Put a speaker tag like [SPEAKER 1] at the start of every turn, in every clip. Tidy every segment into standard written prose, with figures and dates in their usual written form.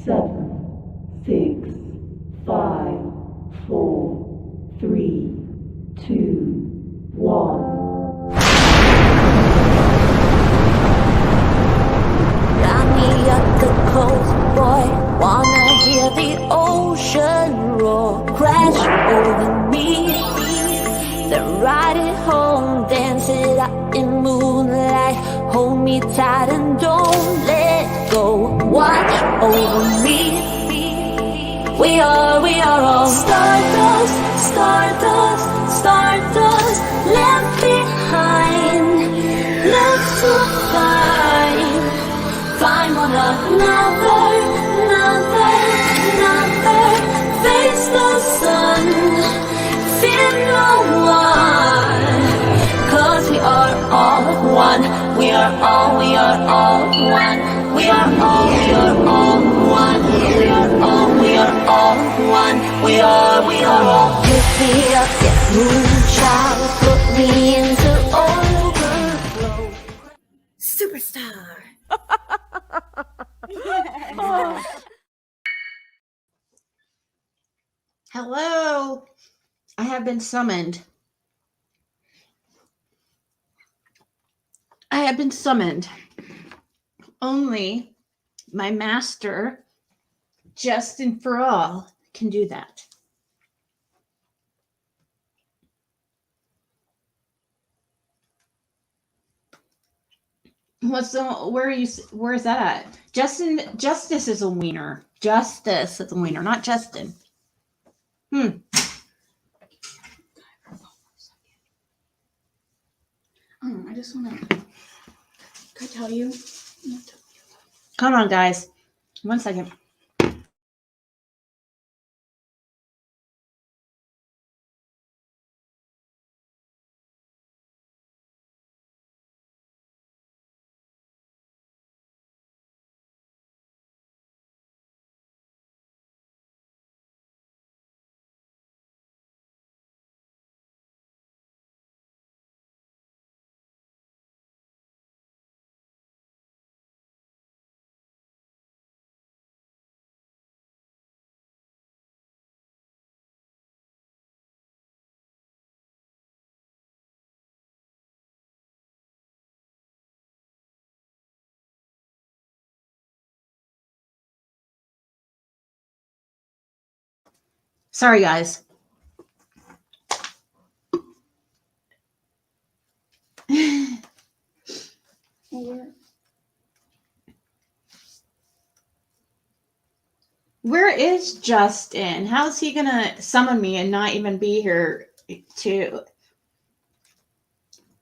[SPEAKER 1] 7, 6, 5, 4, 3, 2, 1.
[SPEAKER 2] Got me up the coast, boy. Wanna hear the ocean roar, crash over me. Then ride it home, dance it out in moonlight. Hold me tight and don't let go. Watch over me. We are all stardust, stardust, stardust. Left behind, left to find. Find one another, face the sun, fear no one, 'cause we are all one, we are all one, we are all, we are all one, we are all one, we are all. Lift me up, yeah, moonchild, put me into overflow. Superstar.
[SPEAKER 3] Hello, I have been summoned. I have been summoned. Only my master, Justin for All, can do that. Where is that at? Justice is a wiener. Justice is a wiener, not Justin.
[SPEAKER 4] I just want to. Could I tell you?
[SPEAKER 3] Come on, guys. 1 second. Sorry, guys. Where is Justin? How's he gonna summon me and not even be here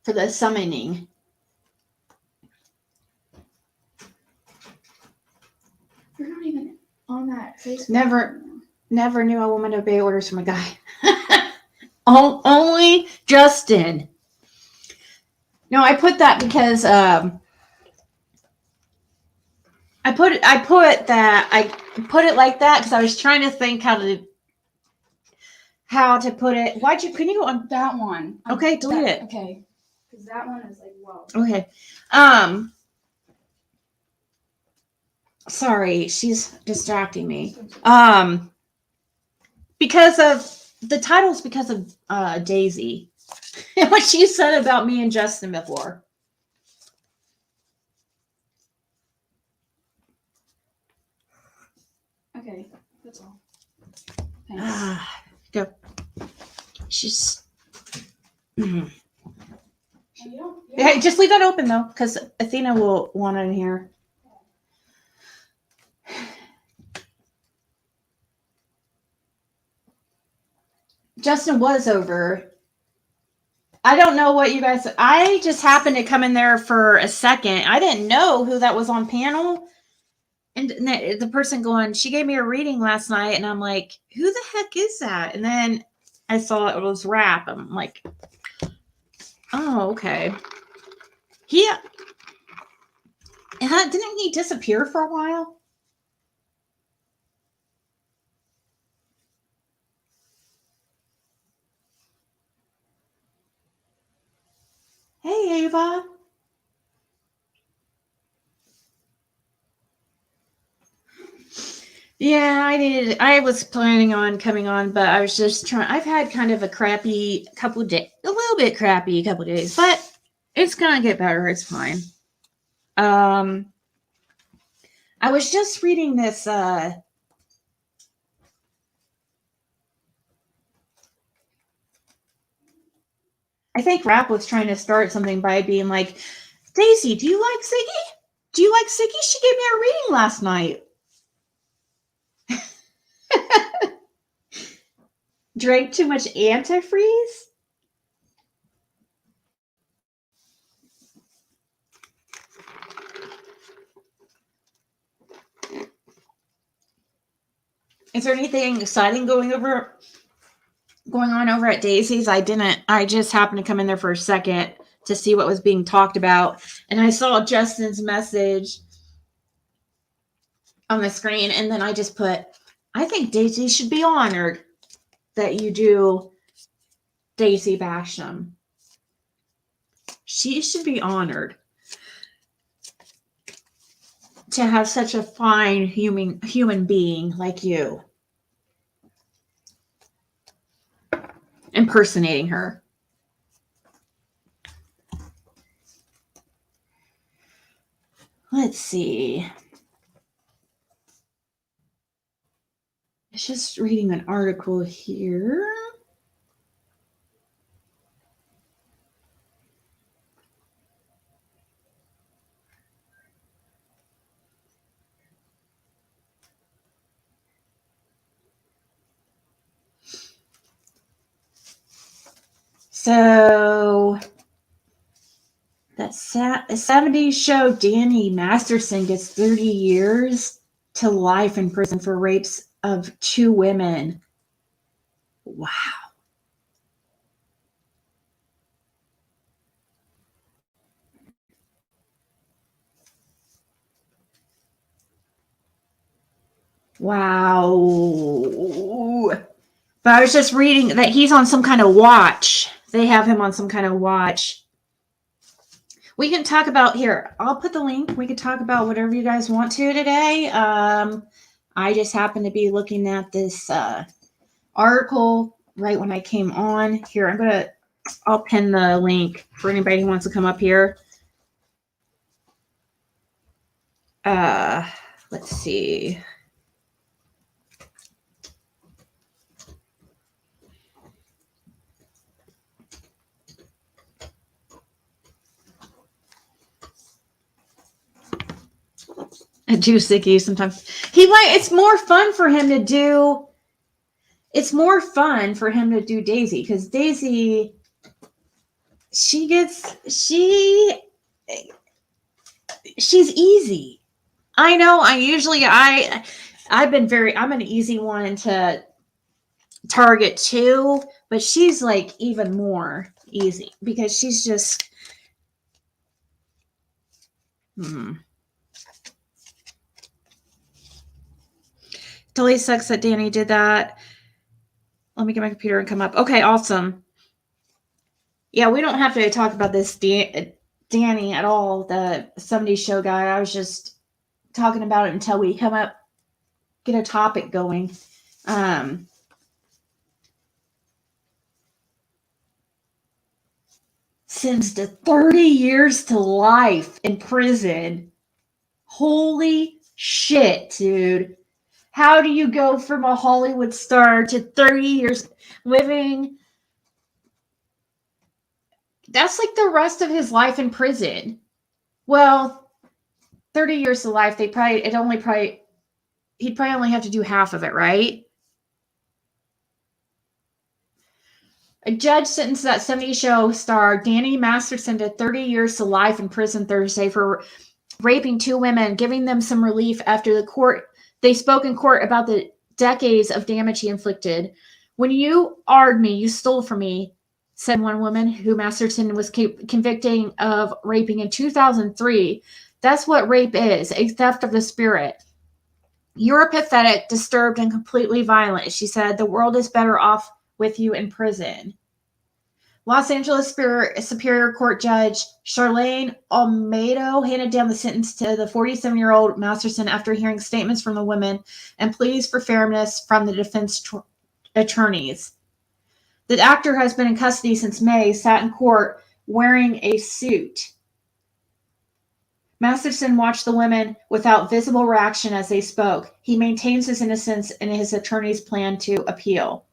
[SPEAKER 3] for the summoning?
[SPEAKER 4] You're not even on that Facebook.
[SPEAKER 3] Never knew a woman to obey orders from a guy. Only Justin. No, I put that because I put it like that because I was trying to think how to put it. Can you go on
[SPEAKER 4] That one?
[SPEAKER 3] Okay, delete it.
[SPEAKER 4] Okay, because that one is like, whoa.
[SPEAKER 3] Okay. Sorry, she's distracting me. Because of the title's because of Daisy and what she said about me and Justin before.
[SPEAKER 4] Okay, that's all. Thanks.
[SPEAKER 3] Go. She's. Yeah, just leave that open though, because Athena will want it in here. Justin was over. I don't know what you guys. I just happened to come in there for a second. I didn't know who that was on panel. And the person going, she gave me a reading last night, and I'm like, who the heck is that? And then I saw it was Rap. I'm like, oh, okay. Didn't he disappear for a while? Hey, Ava. Yeah, I was planning on coming on, but I was just trying. I've had kind of a crappy couple of days, a little bit crappy couple of days, but it's gonna get better. It's fine. Um, I was just reading this. I think Rap was trying to start something by being like, Daisy, do you like Ziggy? Do you like Ziggy? She gave me a reading last night. Drank too much antifreeze? Is there anything exciting going on over at Daisy's? I just happened to come in there for a second to see what was being talked about. And I saw Justin's message on the screen. And then I just put, I think Daisy should be honored that you do Daisy Basham. She should be honored to have such a fine human being like you impersonating her. Let's see. It's just reading an article here. So that 70s show, Danny Masterson gets 30 years to life in prison for rapes of 2 women. Wow. Wow. But I was just reading that he's on some kind of watch. They have him on some kind of watch. We can talk about here. I'll put the link. We can talk about whatever you guys want to today. I just happened to be looking at this article right when I came on. Here, I'll pin the link for anybody who wants to come up here. Let's see. I do Ziggy sometimes. It's more fun for him to do. It's more fun for him to do Daisy because Daisy, she's easy. I know. I'm an easy one to target too, but she's like even more easy because she's just. Totally sucks that Danny did that. Let me get my computer and come up. Okay, awesome. Yeah, we don't have to talk about this Danny at all, the 70s show guy. I was just talking about it until we get a topic going. Sentenced to 30 years to life in prison. Holy shit, dude. How do you go from a Hollywood star to 30 years living? That's like the rest of his life in prison. Well, 30 years to life, he'd probably only have to do half of it, right? A judge sentenced that 70s show star Danny Masterson to 30 years to life in prison Thursday for raping 2 women, giving them some relief after they spoke in court about the decades of damage he inflicted. When you arred me, you stole from me, said one woman who Masterson was convicting of raping in 2003. That's what rape is, a theft of the spirit. You're pathetic, disturbed, and completely violent, she said. The world is better off with you in prison. Los Angeles Superior Court Judge Charlene Almedo handed down the sentence to the 47-year-old Masterson after hearing statements from the women and pleas for fairness from the defense attorneys. The actor has been in custody since May, sat in court wearing a suit. Masterson watched the women without visible reaction as they spoke. He maintains his innocence and his attorneys plan to appeal.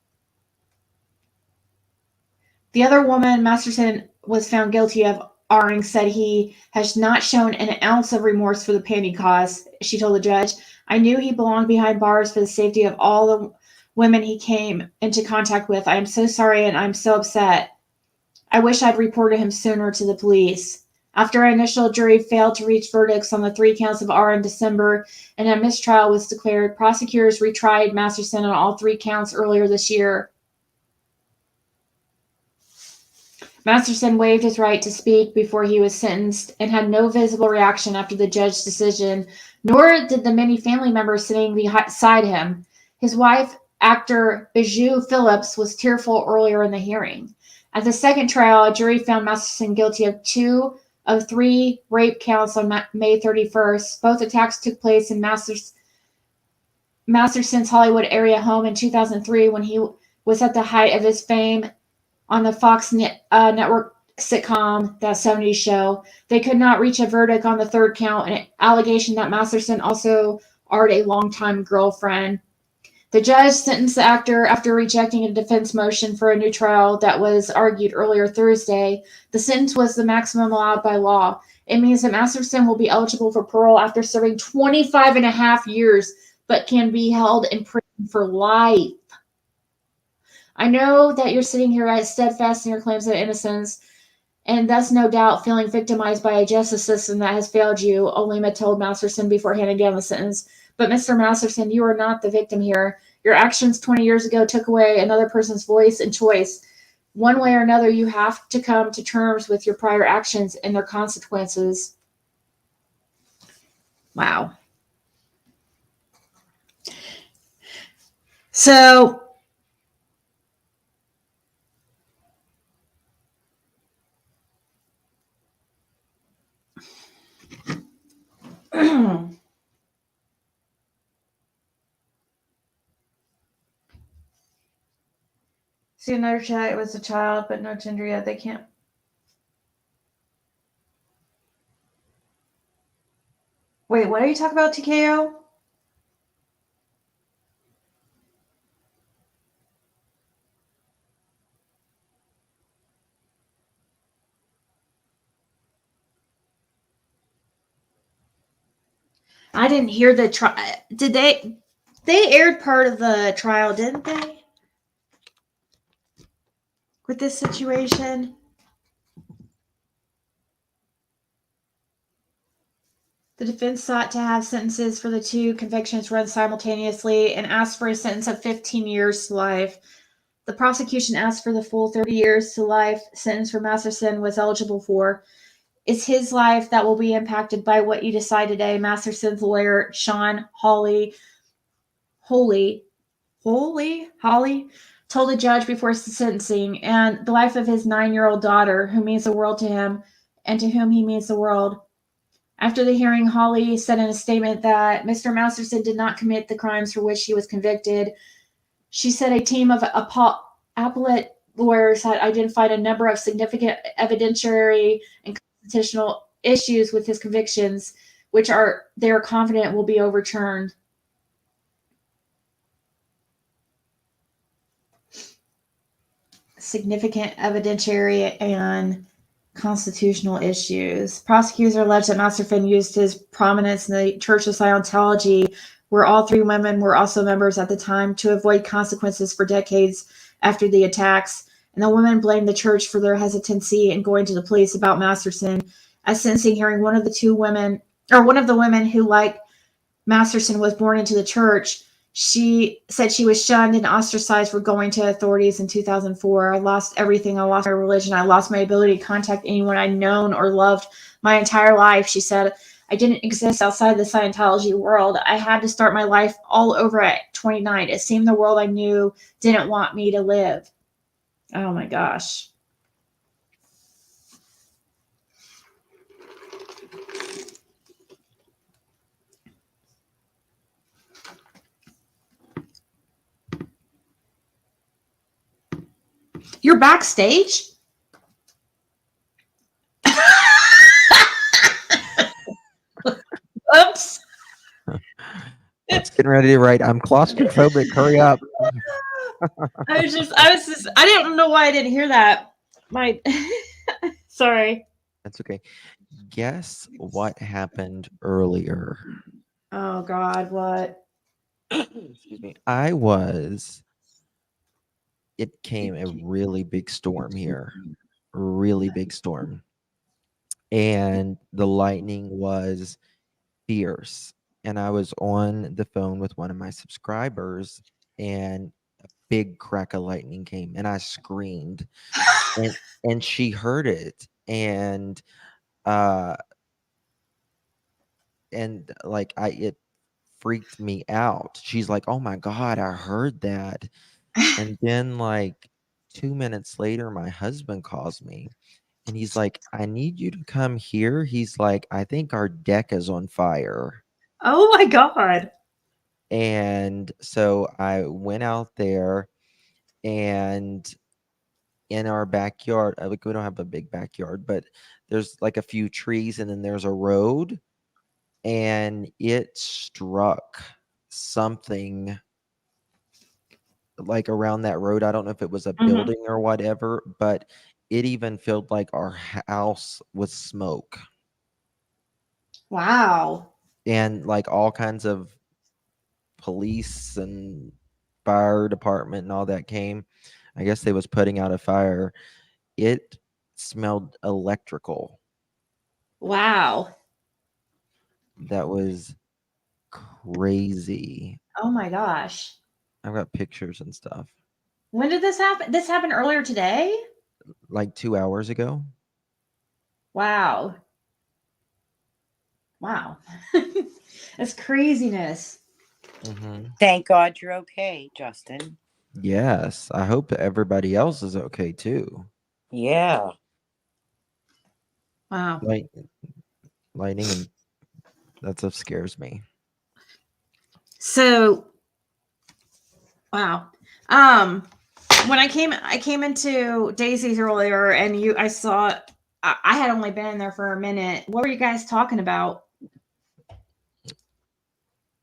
[SPEAKER 3] The other woman Masterson was found guilty of R-ing said he has not shown an ounce of remorse for the pain he caused. She told the judge, "I knew he belonged behind bars for the safety of all the women he came into contact with. I am so sorry and I'm so upset. I wish I'd reported him sooner to the police." After our initial jury failed to reach verdicts on the 3 counts of R in December and a mistrial was declared, prosecutors retried Masterson on all 3 counts earlier this year. Masterson waived his right to speak before he was sentenced and had no visible reaction after the judge's decision, nor did the many family members sitting beside him. His wife, actor Bijou Phillips, was tearful earlier in the hearing. At the second trial, a jury found Masterson guilty of 2 of 3 rape counts on May 31st. Both attacks took place in Masterson's Hollywood area home in 2003 when he was at the height of his fame on the Fox network sitcom, That 70s Show. They could not reach a verdict on the third count, an allegation that Masterson also are a longtime girlfriend. The judge sentenced the actor after rejecting a defense motion for a new trial that was argued earlier Thursday. The sentence was the maximum allowed by law. It means that Masterson will be eligible for parole after serving 25 and a half years, but can be held in prison for life. I know that you're sitting here as steadfast in your claims of innocence, and thus no doubt feeling victimized by a justice system that has failed you, Olema told Masterson before handing down the sentence. But Mr. Masterson, you are not the victim here. Your actions 20 years ago took away another person's voice and choice. One way or another, you have to come to terms with your prior actions and their consequences. Wow. So, see another chat. It was a child, but no gender yet. They can't. Wait, what are you talking about, TKO? I didn't hear the trial. Did they? They aired part of the trial, didn't they? With this situation. The defense sought to have sentences for the 2 convictions run simultaneously and asked for a sentence of 15 years to life. The prosecution asked for the full 30 years to life sentence for Masterson was eligible for. It's his life that will be impacted by what you decide today, Masterson's lawyer, Sean Holly, told the judge before sentencing, and the life of his 9-year-old daughter, who means the world to him and to whom he means the world. After the hearing, Holly said in a statement that Mr. Masterson did not commit the crimes for which he was convicted. She said a team of appellate lawyers had identified a number of significant evidentiary and constitutional issues with his convictions, which they are confident will be overturned. Significant evidentiary and constitutional issues. Prosecutors allege that Masterson used his prominence in the Church of Scientology, where all 3 women were also members at the time, to avoid consequences for decades after the attacks. And the women blamed the church for their hesitancy in going to the police about Masterson. At sentencing hearing, one of the women who, like Masterson, was born into the church, she said she was shunned and ostracized for going to authorities in 2004. I lost everything. I lost my religion. I lost my ability to contact anyone I'd known or loved my entire life. She said, I didn't exist outside the Scientology world. I had to start my life all over at 29. It seemed the world I knew didn't want me to live. Oh my gosh. You're backstage? Oops.
[SPEAKER 5] Let's get ready to write. I'm claustrophobic. Hurry up.
[SPEAKER 3] I didn't know why I didn't hear that. My, sorry.
[SPEAKER 5] That's okay. Guess what happened earlier?
[SPEAKER 3] Oh God, what?
[SPEAKER 5] Excuse me. It came a really big storm here. Really big storm. And the lightning was fierce. And I was on the phone with one of my subscribers, and a big crack of lightning came, and I screamed, and she heard it, uh and like it freaked me out. She's like, "Oh my god, I heard that." And then like 2 minutes later, my husband calls me, and he's like, "I need you to come here." He's like, "I think our deck is on fire."
[SPEAKER 3] Oh my God.
[SPEAKER 5] And so I went out there, and in our backyard, like we don't have a big backyard, but there's like a few trees, and then there's a road, and it struck something like around that road. I don't know if it was a
[SPEAKER 3] Mhm.
[SPEAKER 5] building or whatever, but it even felt like our house was smoke,
[SPEAKER 3] Wow.
[SPEAKER 5] and like all kinds of police and fire department and all that came. I guess they was putting out a fire. It smelled electrical.
[SPEAKER 3] Wow.
[SPEAKER 5] That was crazy.
[SPEAKER 3] Oh my gosh.
[SPEAKER 5] I've got pictures and stuff.
[SPEAKER 3] When did this happen? This happened earlier today?
[SPEAKER 5] Like 2 hours ago.
[SPEAKER 3] Wow. Wow. That's craziness.
[SPEAKER 5] Mm-hmm.
[SPEAKER 6] Thank God you're okay, Justin.
[SPEAKER 5] Yes, I hope that everybody else is okay too.
[SPEAKER 6] Yeah.
[SPEAKER 3] Wow.
[SPEAKER 5] Like lightning and that stuff scares me.
[SPEAKER 3] So, wow. When I came into Daisy's earlier, and I saw, I had only been in there for a minute. What were you guys talking about?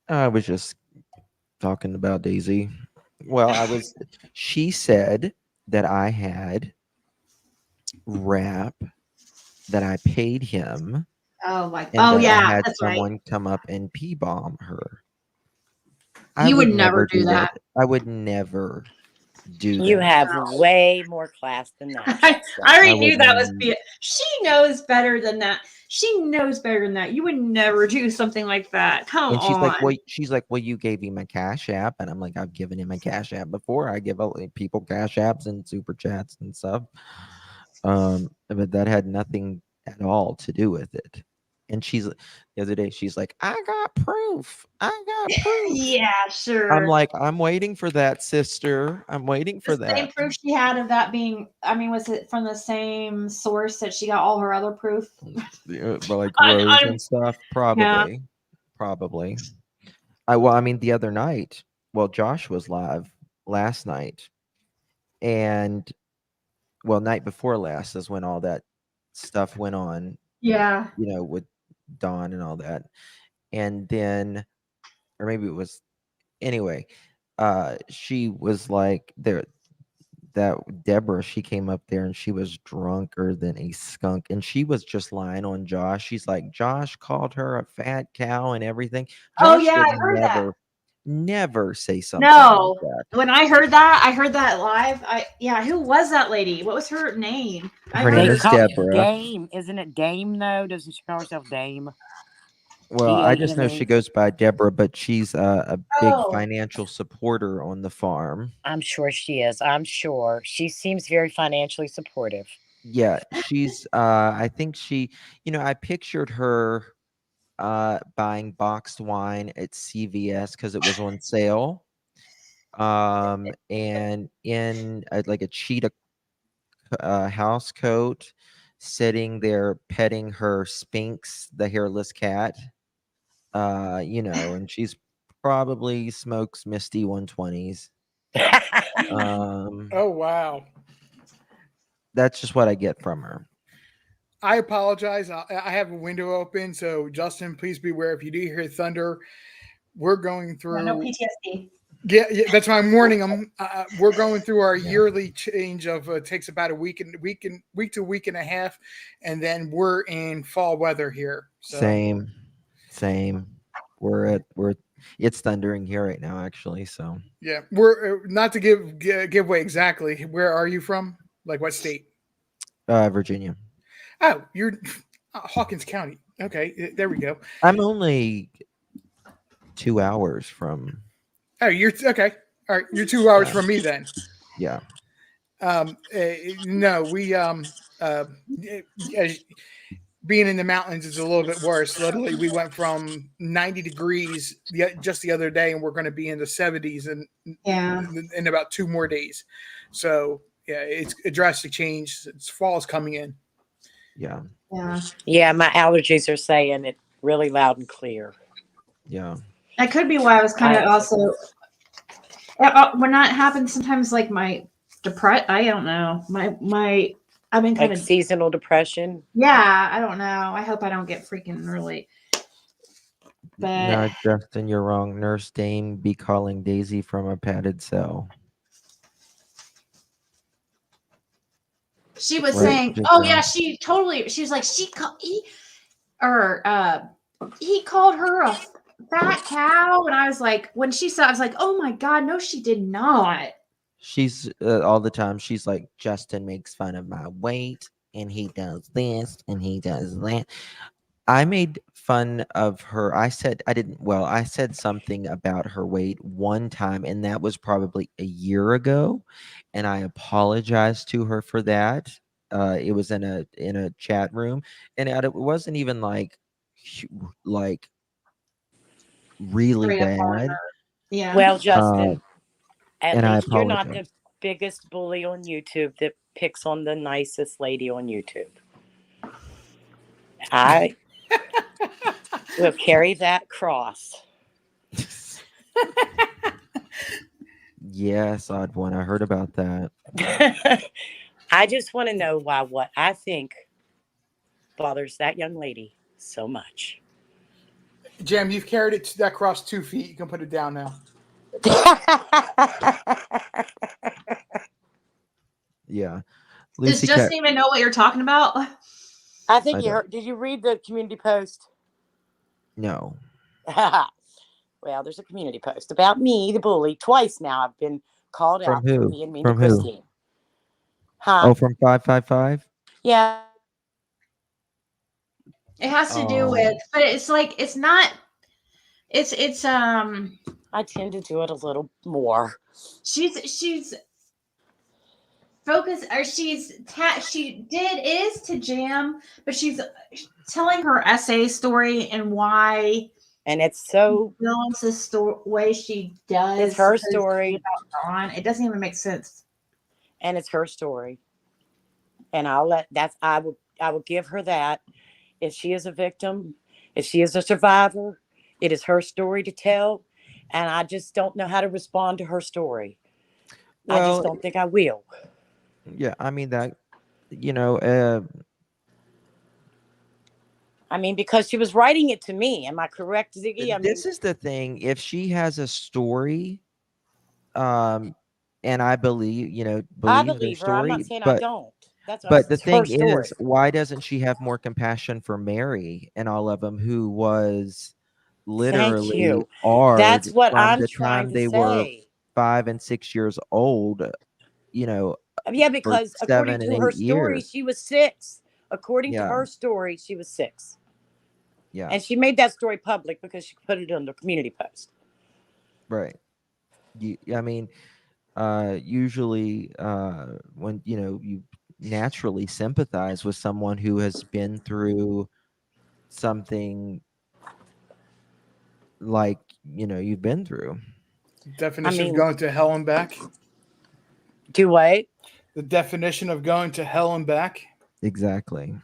[SPEAKER 5] I was just talking about Daisy. Well, she said that I had rap, that I paid him,
[SPEAKER 3] Oh my.
[SPEAKER 5] and
[SPEAKER 3] Oh
[SPEAKER 5] that I
[SPEAKER 3] yeah,
[SPEAKER 5] had
[SPEAKER 3] that's right.
[SPEAKER 5] someone come up and pee-bomb her. I
[SPEAKER 3] You would
[SPEAKER 5] would
[SPEAKER 3] never
[SPEAKER 5] never
[SPEAKER 3] do
[SPEAKER 5] do
[SPEAKER 3] that.
[SPEAKER 5] that. I would never do
[SPEAKER 6] You
[SPEAKER 5] that.
[SPEAKER 6] have way more class than that,
[SPEAKER 3] I
[SPEAKER 6] Justin.
[SPEAKER 3] already
[SPEAKER 5] I
[SPEAKER 3] knew
[SPEAKER 5] would
[SPEAKER 3] that was
[SPEAKER 5] n-
[SPEAKER 3] She knows better than that. She knows better than that. You would never do something like that. Come
[SPEAKER 5] And
[SPEAKER 3] on.
[SPEAKER 5] she's like, well, you gave him a cash app, and I'm like, I've given him a cash app before. I give people cash apps and super chats and stuff. But that had nothing at all to do with it. And the other day, she's like, I got proof. I got proof.
[SPEAKER 3] Yeah,
[SPEAKER 5] I'm
[SPEAKER 3] sure.
[SPEAKER 5] like, I'm waiting for that, sister. I'm waiting for
[SPEAKER 3] The same
[SPEAKER 5] that.
[SPEAKER 3] proof she had of that being, I mean, was it from the same source that she got all her other proof?
[SPEAKER 5] But like
[SPEAKER 3] On,
[SPEAKER 5] Rose
[SPEAKER 3] on,
[SPEAKER 5] and stuff,
[SPEAKER 3] yeah.
[SPEAKER 5] probably. The other night, Josh was live last night, and night before last is when all that stuff went on,
[SPEAKER 3] Yeah.
[SPEAKER 5] with Dawn and all that. And then, or maybe it was, anyway, she was like, that Deborah, she came up there and she was drunker than a skunk, and she was just lying on Josh. She's like, Josh called her a fat cow and everything.
[SPEAKER 3] Oh
[SPEAKER 5] Josh
[SPEAKER 3] yeah,
[SPEAKER 5] would
[SPEAKER 3] I heard that.
[SPEAKER 5] never say something like
[SPEAKER 3] No.
[SPEAKER 5] that.
[SPEAKER 3] When I heard that live. Who was that lady? What was her name? I
[SPEAKER 5] Her
[SPEAKER 3] heard
[SPEAKER 5] name
[SPEAKER 6] They
[SPEAKER 3] her.
[SPEAKER 5] is
[SPEAKER 6] call
[SPEAKER 5] Deborah.
[SPEAKER 6] Dame. Isn't it Dame, though? Doesn't she call herself Dame?
[SPEAKER 5] Well, I just know she
[SPEAKER 6] DAME?
[SPEAKER 5] goes by Deborah, but she's a big
[SPEAKER 3] Oh.
[SPEAKER 5] financial supporter on the farm.
[SPEAKER 6] I'm sure she is. I'm sure. She seems very financially supportive.
[SPEAKER 5] Yeah, she's I think I pictured her buying boxed wine at CVS because it was on sale. And in like a cheetah house coat, sitting there petting her Sphinx, the hairless cat. And she's probably smokes Misty 120s. Um,
[SPEAKER 7] Oh wow.
[SPEAKER 5] that's just what I get from her.
[SPEAKER 7] I apologize. I have a window open, so Justin, please beware. If you do hear thunder, we're going through.
[SPEAKER 3] No PTSD.
[SPEAKER 7] Yeah, that's why I'm warning them. We're going through our
[SPEAKER 5] Yeah.
[SPEAKER 7] yearly change of takes about a week to a week and a half, and then we're in fall weather here. So.
[SPEAKER 5] Same. It's thundering here right now, actually. So
[SPEAKER 7] Yeah, we're not to give away exactly. Where are you from? Like what state?
[SPEAKER 5] Virginia.
[SPEAKER 7] Oh, you're Hawkins County. Okay, there we go.
[SPEAKER 5] I'm only 2 hours from.
[SPEAKER 7] Oh, you're okay. All right, you're 2 hours
[SPEAKER 5] Yeah.
[SPEAKER 7] from me then.
[SPEAKER 5] Yeah.
[SPEAKER 7] No, we being in the mountains is a little bit worse. Literally, we went from 90 degrees just the other day, and we're going to be in the 70s in about 2 more days. So yeah, it's a drastic change. It's fall's coming in.
[SPEAKER 5] Yeah.
[SPEAKER 3] Yeah.
[SPEAKER 6] Yeah, my allergies are saying it really loud and clear.
[SPEAKER 5] Yeah.
[SPEAKER 3] That could be why I was kind of also when that happens. Sometimes, like my I don't know. My I've been kind
[SPEAKER 6] Like
[SPEAKER 3] of
[SPEAKER 6] seasonal depression.
[SPEAKER 3] Yeah, I don't know. I hope I don't get freaking really. But
[SPEAKER 5] No, Justin, you're wrong. Nurse Dame be calling Daisy from a padded cell.
[SPEAKER 3] she was
[SPEAKER 5] Right,
[SPEAKER 3] saying,
[SPEAKER 5] just
[SPEAKER 3] "Oh
[SPEAKER 5] now.
[SPEAKER 3] yeah, she was like he called her a fat cow," and I was like, when she saw, I was like, "Oh my god, no, she did not."
[SPEAKER 5] She's all the time. She's like, Justin makes fun of my weight, and he does this, and he does that. I made fun of her. I said I said something about her weight one time, and that was probably a year ago, and I apologized to her for that. It was in a chat room, and it wasn't even like really
[SPEAKER 3] Straight up on
[SPEAKER 5] bad.
[SPEAKER 3] her. Yeah.
[SPEAKER 6] Well, Justin, at
[SPEAKER 5] And I
[SPEAKER 6] least you're not the
[SPEAKER 5] apologize.
[SPEAKER 6] biggest bully on YouTube that picks on the nicest lady on YouTube. I will carry that cross.
[SPEAKER 5] Yes, odd one. I heard about that.
[SPEAKER 6] I just want to know why what I think bothers that young lady so much.
[SPEAKER 7] Jam, you've carried it that cross 2 feet. You can put it down now.
[SPEAKER 5] Yeah.
[SPEAKER 3] Does
[SPEAKER 5] Lucy
[SPEAKER 3] Justin
[SPEAKER 5] Cat.
[SPEAKER 3] even know what you're talking about?
[SPEAKER 6] I think
[SPEAKER 5] I
[SPEAKER 6] you
[SPEAKER 5] don't-
[SPEAKER 6] heard. Did you read the community post?
[SPEAKER 5] No.
[SPEAKER 6] Well, there's a community post about me, the bully. Twice now I've been called
[SPEAKER 5] From
[SPEAKER 6] out for
[SPEAKER 5] who?
[SPEAKER 6] being mean
[SPEAKER 5] From
[SPEAKER 6] to
[SPEAKER 5] who?
[SPEAKER 6] Christine. Huh?
[SPEAKER 5] Oh, from 555?
[SPEAKER 6] Yeah.
[SPEAKER 3] It has to do
[SPEAKER 5] Oh.
[SPEAKER 3] with, but it's like it's not. It's
[SPEAKER 6] I tend to do it a little more.
[SPEAKER 3] she's focused, or she is to Jam, but she's telling her essay story and why
[SPEAKER 6] And it's so,
[SPEAKER 3] she feels this way she does.
[SPEAKER 6] it's her
[SPEAKER 3] because
[SPEAKER 6] story.
[SPEAKER 3] about Dawn. It doesn't even make sense.
[SPEAKER 6] And it's her story. And I will give her that. If she is a victim, if she is a survivor, it is her story to tell. And I just don't know how to respond to her story. I just
[SPEAKER 5] Well,
[SPEAKER 6] don't think I will.
[SPEAKER 5] yeah, I mean that,
[SPEAKER 6] I mean, because she was writing it to me. Am I correct, Ziggy? I mean,
[SPEAKER 5] this is the thing. If she has a story, and I believe,
[SPEAKER 6] I
[SPEAKER 5] believe their
[SPEAKER 6] believe her. I'm not
[SPEAKER 5] story,
[SPEAKER 6] saying I
[SPEAKER 5] but
[SPEAKER 6] don't.
[SPEAKER 5] but the
[SPEAKER 6] It's her
[SPEAKER 5] thing
[SPEAKER 6] story.
[SPEAKER 5] is, why doesn't she have more compassion for Mary and all of them who was
[SPEAKER 6] Thank
[SPEAKER 5] literally
[SPEAKER 6] you.
[SPEAKER 5] ard
[SPEAKER 6] That's what
[SPEAKER 5] from
[SPEAKER 6] I'm
[SPEAKER 5] the
[SPEAKER 6] trying
[SPEAKER 5] time
[SPEAKER 6] to
[SPEAKER 5] they were
[SPEAKER 6] say.
[SPEAKER 5] 5 and 6 years old,
[SPEAKER 6] Yeah,
[SPEAKER 5] for
[SPEAKER 6] because according
[SPEAKER 5] 7 and
[SPEAKER 6] to her
[SPEAKER 5] 8
[SPEAKER 6] story,
[SPEAKER 5] years.
[SPEAKER 6] she was 6. According to
[SPEAKER 5] Yeah,
[SPEAKER 6] her story, she was 6.
[SPEAKER 5] yeah,
[SPEAKER 6] And she made that story public because she put it on the community post.
[SPEAKER 5] right. I mean, usually, when you naturally sympathize with someone who has been through something like you've been through.
[SPEAKER 7] Definition of
[SPEAKER 6] mean-
[SPEAKER 7] going to hell and back.
[SPEAKER 6] Do what?
[SPEAKER 7] The definition of going to hell and back.
[SPEAKER 5] Exactly.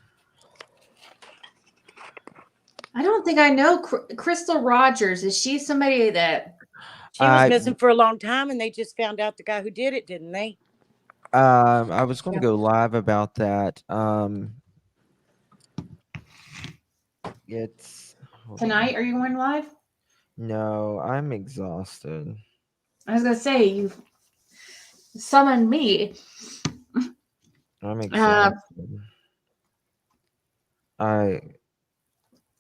[SPEAKER 3] I don't think I know Crystal Rogers. Is she somebody that
[SPEAKER 6] She was
[SPEAKER 5] I
[SPEAKER 6] missing for a long time, and they just found out the guy who did it, didn't they?
[SPEAKER 5] I was going to go live about that. It's hold on.
[SPEAKER 3] Tonight, are you going live?
[SPEAKER 5] No, I'm exhausted.
[SPEAKER 3] I was gonna say you summoned me.
[SPEAKER 5] I'm
[SPEAKER 3] Uh,
[SPEAKER 5] exhausted. I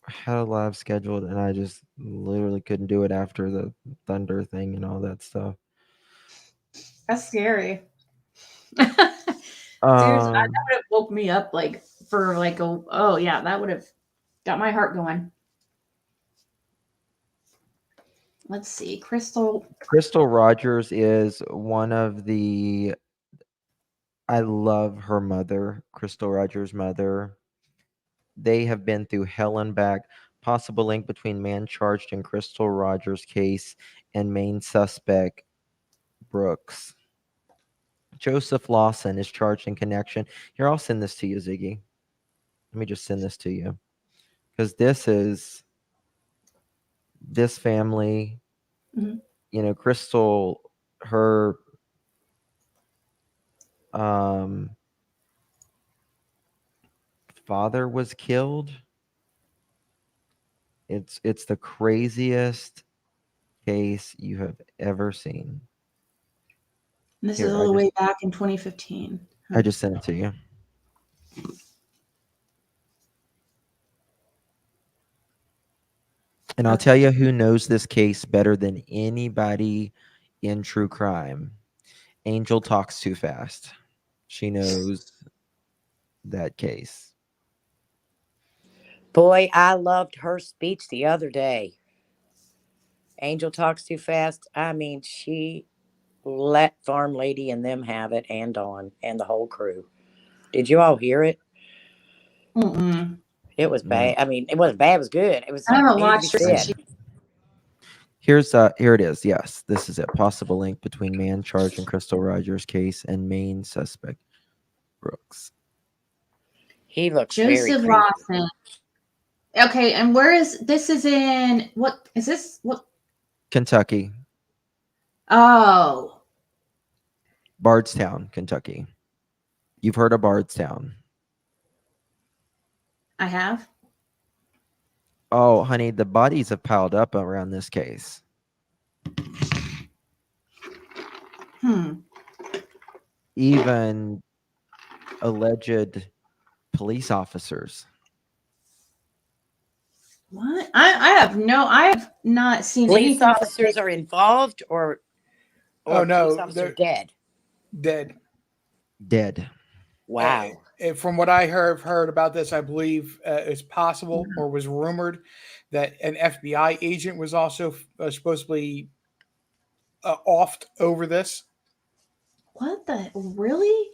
[SPEAKER 5] had a live scheduled and I just literally couldn't do it after the thunder thing and all that stuff.
[SPEAKER 3] that's scary. Seriously, that
[SPEAKER 5] Um,
[SPEAKER 3] would have woke me up like for like a oh yeah, that would have got my heart going. Let's see, Crystal.
[SPEAKER 5] Crystal Rogers is one of the. I love her mother, Crystal Rogers' mother. They have been through hell and back. Possible link between man charged in Crystal Rogers case and main suspect Brooks. Joseph Lawson is charged in connection. Here, I'll send this to you, Ziggy. Let me just send this to you. Because this family,
[SPEAKER 3] Mhm.
[SPEAKER 5] Crystal, her father was killed. It's the craziest case you have ever seen.
[SPEAKER 3] This
[SPEAKER 5] Here,
[SPEAKER 3] is all the way back in 2015.
[SPEAKER 5] I just sent it to you. And I'll tell you who knows this case better than anybody in true crime. Angel talks too fast. She knows that case.
[SPEAKER 6] Boy, I loved her speech the other day. Angel talks too fast. I mean, she let Farm Lady and them have it, and Dawn and the whole crew. Did you all hear it?
[SPEAKER 3] Mm-mm.
[SPEAKER 6] It was
[SPEAKER 5] No.
[SPEAKER 6] bad. I mean, it wasn't bad. It was good. It was
[SPEAKER 3] I haven't
[SPEAKER 6] needed to be
[SPEAKER 3] watched her since
[SPEAKER 6] said.
[SPEAKER 3] she.
[SPEAKER 5] Here it is. Yes, this is a possible link between man charged in Crystal Rogers case and main suspect Brooks.
[SPEAKER 6] He looks very
[SPEAKER 3] Joseph
[SPEAKER 6] creepy.
[SPEAKER 3] Lawson. Okay, and where is this? Is in what is this? What?
[SPEAKER 5] Kentucky,
[SPEAKER 3] Oh,
[SPEAKER 5] Bardstown, Kentucky. You've heard of Bardstown.
[SPEAKER 3] I have.
[SPEAKER 5] Oh, honey, the bodies have piled up around this case. Even alleged police officers.
[SPEAKER 3] What? I have not seen
[SPEAKER 6] Police
[SPEAKER 3] anything.
[SPEAKER 6] officers are involved, or
[SPEAKER 7] Oh
[SPEAKER 6] police
[SPEAKER 7] no,
[SPEAKER 6] officers
[SPEAKER 7] they're
[SPEAKER 6] dead.
[SPEAKER 7] dead.
[SPEAKER 5] Dead.
[SPEAKER 6] Wow.
[SPEAKER 7] From what I heard about this, I believe it's possible or was rumored that an FBI agent was also supposedly offed over this.
[SPEAKER 3] What the? Really?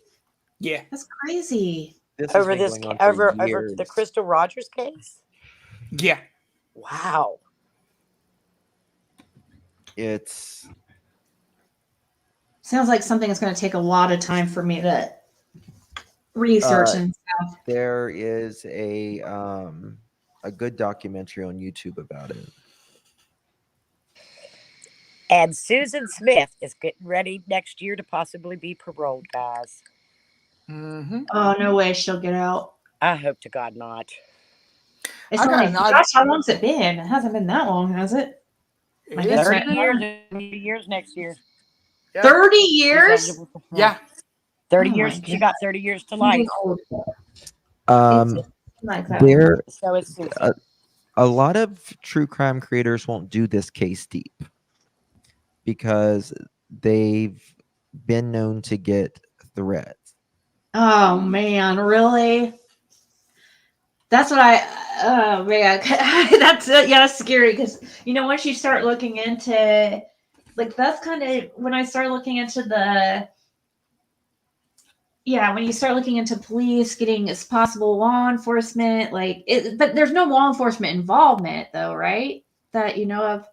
[SPEAKER 7] Yeah.
[SPEAKER 3] That's crazy.
[SPEAKER 5] This has
[SPEAKER 6] Over
[SPEAKER 5] been
[SPEAKER 6] this
[SPEAKER 5] going on for
[SPEAKER 6] over
[SPEAKER 5] years.
[SPEAKER 6] the Crystal Rogers case?
[SPEAKER 7] Yeah.
[SPEAKER 6] Wow.
[SPEAKER 5] It's
[SPEAKER 3] Sounds like something that's going to take a lot of time for me to research and stuff.
[SPEAKER 5] there is a good documentary on YouTube about it.
[SPEAKER 6] And Susan Smith is getting ready next year to possibly be paroled, guys.
[SPEAKER 7] Mm-hmm.
[SPEAKER 3] Oh no way she'll get out.
[SPEAKER 6] I hope to God not.
[SPEAKER 3] It's
[SPEAKER 7] I got
[SPEAKER 3] only
[SPEAKER 7] an odd-
[SPEAKER 3] gosh, how long's it been? It hasn't been that long, has it? I
[SPEAKER 7] It's-
[SPEAKER 3] guess
[SPEAKER 6] 30
[SPEAKER 3] right
[SPEAKER 6] years.
[SPEAKER 3] now.
[SPEAKER 6] 30 years next year.
[SPEAKER 7] Yeah.
[SPEAKER 3] 30
[SPEAKER 6] She's
[SPEAKER 3] years?
[SPEAKER 6] eligible for parole.
[SPEAKER 7] Yeah.
[SPEAKER 6] 30
[SPEAKER 3] Oh
[SPEAKER 6] years.
[SPEAKER 3] my
[SPEAKER 6] She got 30 years to
[SPEAKER 3] I'm
[SPEAKER 6] life.
[SPEAKER 3] getting old.
[SPEAKER 5] Um,
[SPEAKER 3] It's like that.
[SPEAKER 5] there
[SPEAKER 6] So it's Susan.
[SPEAKER 5] a lot of true crime creators won't do this case deep because they've been known to get threats.
[SPEAKER 3] Oh man, really? That's what I. Oh man, that's yeah, that's scary because once you start looking into, like, that's kind of when I started looking into when you start looking into police getting as possible law enforcement, but there's no law enforcement involvement though, right? That you know of.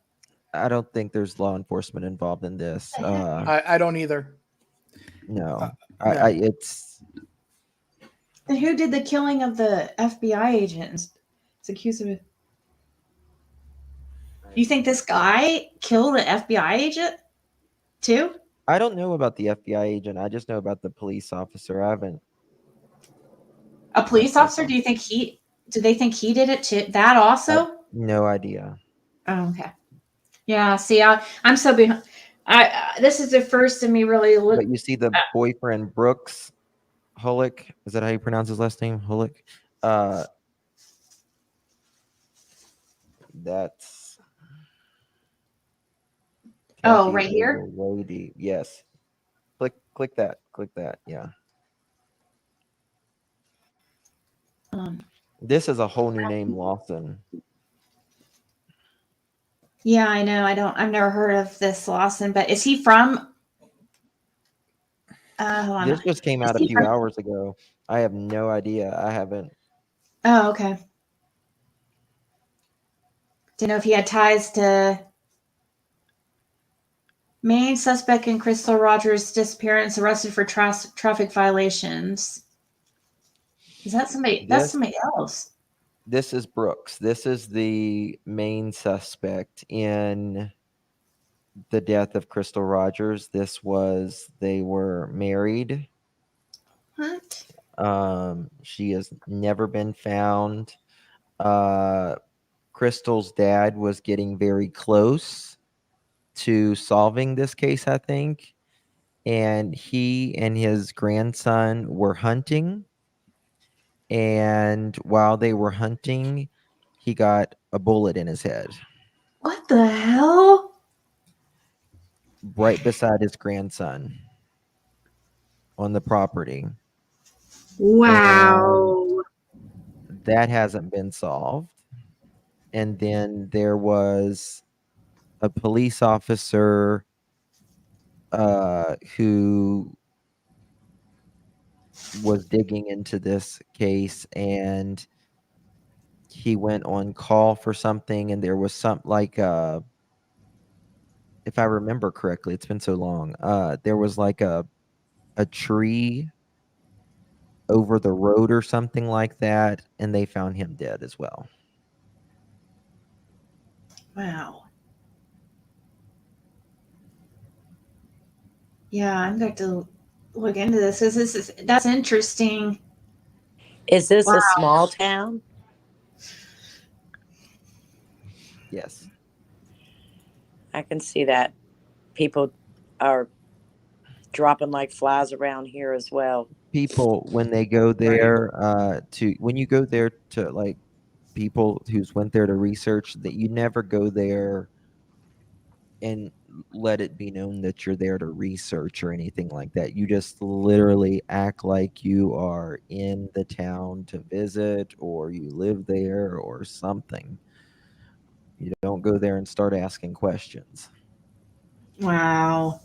[SPEAKER 5] I don't think there's law enforcement involved in this.
[SPEAKER 7] I don't either.
[SPEAKER 5] No,
[SPEAKER 7] no.
[SPEAKER 5] it's
[SPEAKER 3] Then who did the killing of the FBI agents? It's accused of. You think this guy killed an FBI agent too?
[SPEAKER 5] I don't know about the FBI agent. I just know about the police officer. I haven't.
[SPEAKER 3] A police officer? Do they think he did it too? That also?
[SPEAKER 5] No idea.
[SPEAKER 3] Oh, okay. Yeah. See, I'm so behind. This is the first of me really look.
[SPEAKER 5] But you see the boyfriend, Brooks Hulick. Is that how you pronounce his last name? Hulick? That's
[SPEAKER 3] Oh,
[SPEAKER 5] Kathy
[SPEAKER 3] right here.
[SPEAKER 5] Lady. Yes. Click that. Click that. Yeah. This is a whole new name, Lawson.
[SPEAKER 3] Yeah, I know. I've never heard of this Lawson, but is he from? Hold on.
[SPEAKER 5] This just came out a few hours ago. I have no idea. I haven't.
[SPEAKER 3] Oh, okay. Didn't know if he had ties to main suspect in Crystal Rogers' disappearance, arrested for traffic violations. Is that somebody? That's somebody else.
[SPEAKER 5] This is Brooks. This is the main suspect in the death of Crystal Rogers. They were married.
[SPEAKER 3] What?
[SPEAKER 5] She has never been found. Crystal's dad was getting very close to solving this case, I think. And he and his grandson were hunting. And while they were hunting, he got a bullet in his head.
[SPEAKER 3] What the hell?
[SPEAKER 5] Right beside his grandson on the property.
[SPEAKER 3] Wow.
[SPEAKER 5] And that hasn't been solved. And then there was a police officer who was digging into this case, and he went on call for something, and there was some if I remember correctly, it's been so long. There was like a tree over the road or something like that, and they found him dead as well.
[SPEAKER 3] Wow. Yeah, I'm going to look into this. That's interesting.
[SPEAKER 6] Is this a small town?
[SPEAKER 5] Yes.
[SPEAKER 6] I can see that. People are dropping like flies around here as well.
[SPEAKER 5] People, when they go there, when you go there to like people who's went there to research, that you never go there and let it be known that you're there to research or anything like that. You just literally act like you are in the town to visit, or you live there or something. You don't go there and start asking questions.
[SPEAKER 3] Wow.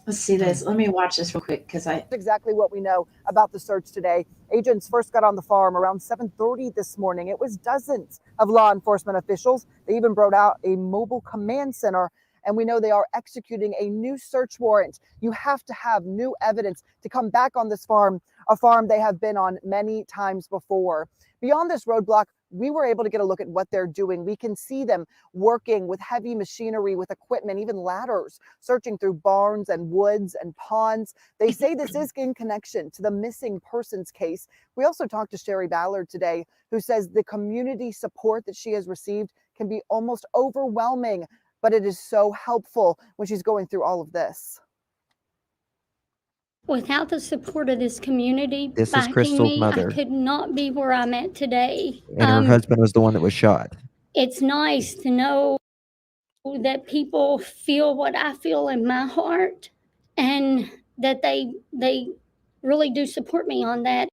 [SPEAKER 3] Let's see this. Let me watch this real quick because
[SPEAKER 8] That's exactly what we know about the search today. Agents first got on the farm around 7:30 this morning. It was dozens of law enforcement officials. They even brought out a mobile command center, and we know they are executing a new search warrant. You have to have new evidence to come back on this farm, a farm they have been on many times before. Beyond this roadblock, we were able to get a look at what they're doing. We can see them working with heavy machinery, with equipment, even ladders, searching through barns and woods and ponds. They say this is in connection to the missing persons case. We also talked to Sherry Ballard today, who says the community support that she has received can be almost overwhelming, but it is so helpful when she's going through all of this.
[SPEAKER 9] Without the support of this community
[SPEAKER 5] This is
[SPEAKER 9] backing
[SPEAKER 5] Crystal's
[SPEAKER 9] me,
[SPEAKER 5] mother.
[SPEAKER 9] I could not be where I'm at today.
[SPEAKER 5] And her husband was the one that was shot.
[SPEAKER 9] It's nice to know that people feel what I feel in my heart, and that they really do support me on that.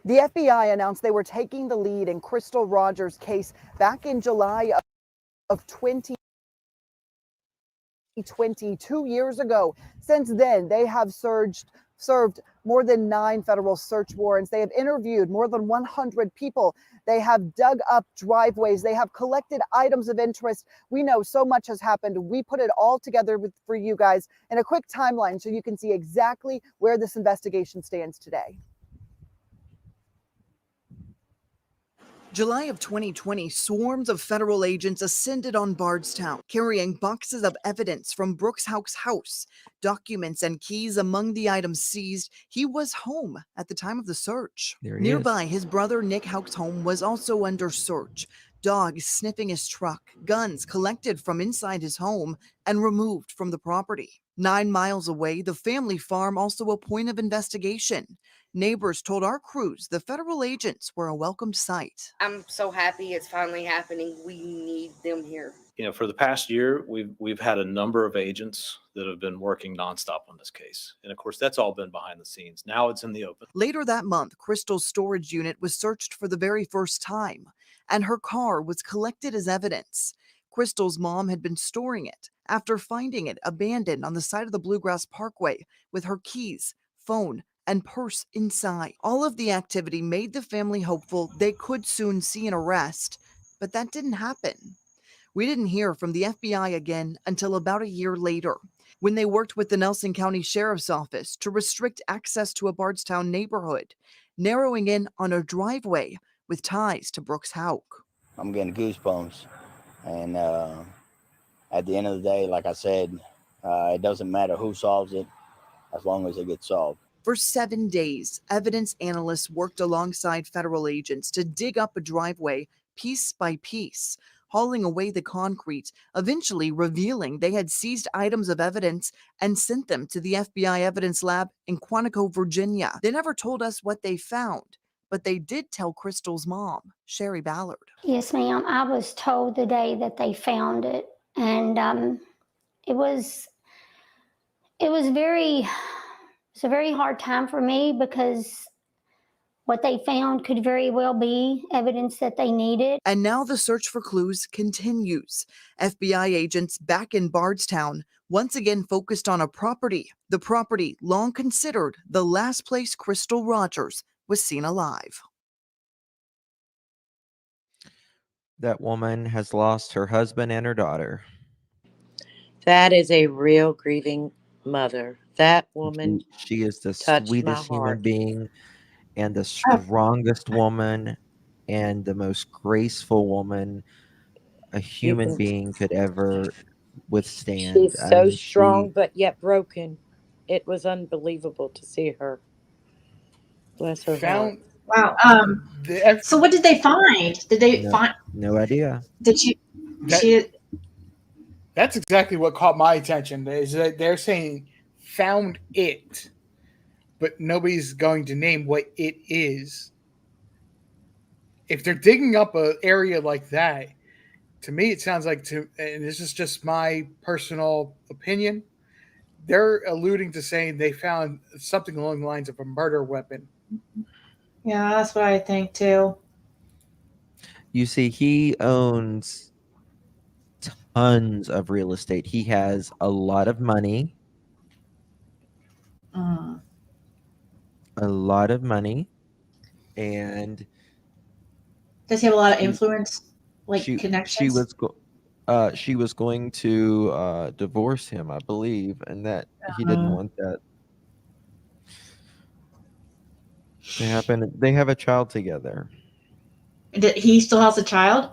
[SPEAKER 8] The FBI announced they were taking the lead in Crystal Rogers' case back in July of 2020, 2 years ago. Since then, they have served more than 9 federal search warrants. They have interviewed more than 100 people. They have dug up driveways. They have collected items of interest. We know so much has happened. We put it all together for you guys in a quick timeline so you can see exactly where this investigation stands today. July of 2020, swarms of federal agents ascended on Bardstown, carrying boxes of evidence from Brooks Houck's house, documents and keys among the items seized. He was home at the time of the search.
[SPEAKER 5] There he
[SPEAKER 8] Nearby,
[SPEAKER 5] is.
[SPEAKER 8] his brother Nick Houck's home was also under search. Dogs sniffing his truck, guns collected from inside his home and removed from the property. 9 miles away, the family farm also a point of investigation. Neighbors told our crews the federal agents were a welcome sight.
[SPEAKER 10] I'm so happy it's finally happening. We need them here.
[SPEAKER 11] You know, for the past year, we've had a number of agents that have been working nonstop on this case. And of course, that's all been behind the scenes. Now it's in the open.
[SPEAKER 8] Later that month, Crystal's storage unit was searched for the very first time, and her car was collected as evidence. Crystal's mom had been storing it after finding it abandoned on the side of the Bluegrass Parkway with her keys, phone, and purse inside. All of the activity made the family hopeful they could soon see an arrest, but that didn't happen. We didn't hear from the FBI again until about a year later, when they worked with the Nelson County Sheriff's Office to restrict access to a Bardstown neighborhood, narrowing in on a driveway with ties to Brooks Houck.
[SPEAKER 12] I'm getting goosebumps. And at the end of the day, like I said, it doesn't matter who solves it as long as it gets solved.
[SPEAKER 8] For 7 days, evidence analysts worked alongside federal agents to dig up a driveway piece by piece, hauling away the concrete, eventually revealing they had seized items of evidence and sent them to the FBI evidence lab in Quantico, Virginia. They never told us what they found, but they did tell Crystal's mom, Sherry Ballard.
[SPEAKER 9] Yes, ma'am. I was told the day that they found it, and it was a very hard time for me because what they found could very well be evidence that they needed.
[SPEAKER 8] And now the search for clues continues. FBI agents back in Bardstown once again focused on a property, the property long considered the last place Crystal Rogers was seen alive.
[SPEAKER 5] That woman has lost her husband and her daughter.
[SPEAKER 6] That is a real grieving mother. That woman
[SPEAKER 5] She is the
[SPEAKER 6] touched my
[SPEAKER 5] sweetest human
[SPEAKER 6] heart.
[SPEAKER 5] being and the strongest woman and the most graceful woman a human being could ever withstand.
[SPEAKER 6] She's so strong, but yet broken. It was unbelievable to see her. Bless her heart.
[SPEAKER 3] Wow. So what did they find? Did they find?
[SPEAKER 5] No idea.
[SPEAKER 3] Did she?
[SPEAKER 7] That's exactly what caught my attention. Is that they're saying found it, but nobody's going to name what it is. If they're digging up an area like that, to me it sounds like and this is just my personal opinion, they're alluding to saying they found something along the lines of a murder weapon.
[SPEAKER 3] Yeah, that's what I think too.
[SPEAKER 5] You see, he owns tons of real estate. He has a lot of money. A lot of money. And
[SPEAKER 3] does he have a lot of influence, like connections?
[SPEAKER 5] She was going to divorce him, I believe, and that he didn't want that. They have a child together.
[SPEAKER 3] He still has a child?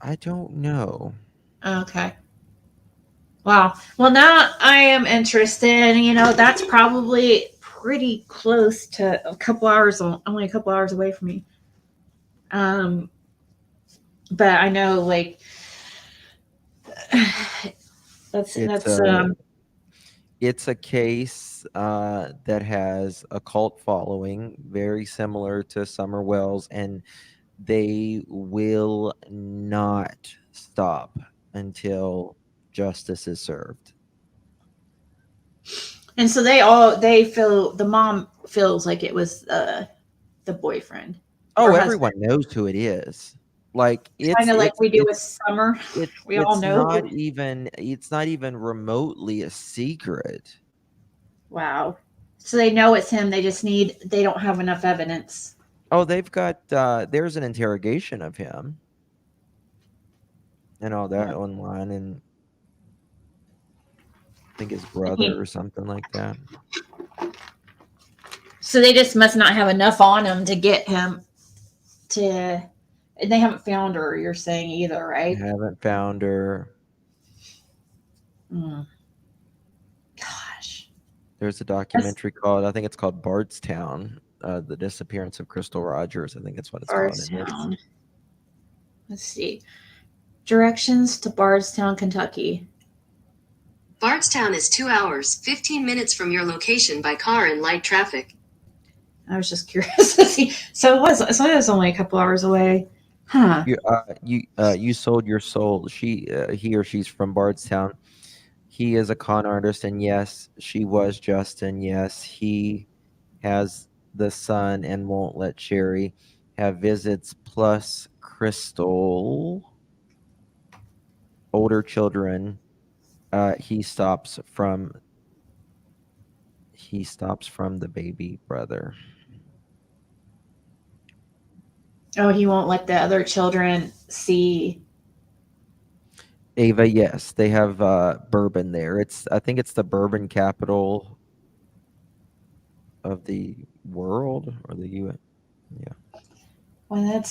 [SPEAKER 5] I don't know.
[SPEAKER 3] Okay. Wow. Well, now I am interested. You know, that's probably pretty close to only a couple hours away from me. But I know, like,
[SPEAKER 5] it's a case that has a cult following, very similar to Summer Wells, and they will not stop until justice is served.
[SPEAKER 3] And so the mom feels like it was the boyfriend.
[SPEAKER 5] Oh, everyone knows who it is. Like it's
[SPEAKER 3] kind of like we do with Summer. We all know.
[SPEAKER 5] It's not even remotely a secret.
[SPEAKER 3] Wow. So they know it's him. They don't have enough evidence.
[SPEAKER 5] Oh, they've got there's an interrogation of him and all that online, and I think his brother or something like that.
[SPEAKER 3] So they just must not have enough on him to get him to. And they haven't found her. You're saying either,
[SPEAKER 5] I
[SPEAKER 3] right?
[SPEAKER 5] haven't found her.
[SPEAKER 3] Mm. Gosh,
[SPEAKER 5] There's a
[SPEAKER 3] that's
[SPEAKER 5] documentary called, I think it's called Bardstown, The Disappearance of Crystal Rogers. I think that's what it's called. And it's
[SPEAKER 3] Bardstown. Let's see. Directions to Bardstown, Kentucky.
[SPEAKER 13] Bardstown is 2 hours, 15 minutes from your location by car in light traffic.
[SPEAKER 3] I was just curious to see. So it was only a couple hours away. Huh.
[SPEAKER 5] you sold your soul. He or she's from Bardstown. He is a con artist, and yes, she was Justin. Yes, he has the son and won't let Sherry have visits plus Crystal, older children. He stops from the baby brother.
[SPEAKER 3] Oh, he won't let the other children see.
[SPEAKER 5] Ava, yes, they have bourbon there. I think it's the bourbon capital of the world, or the U.S. Yeah.
[SPEAKER 3] Well,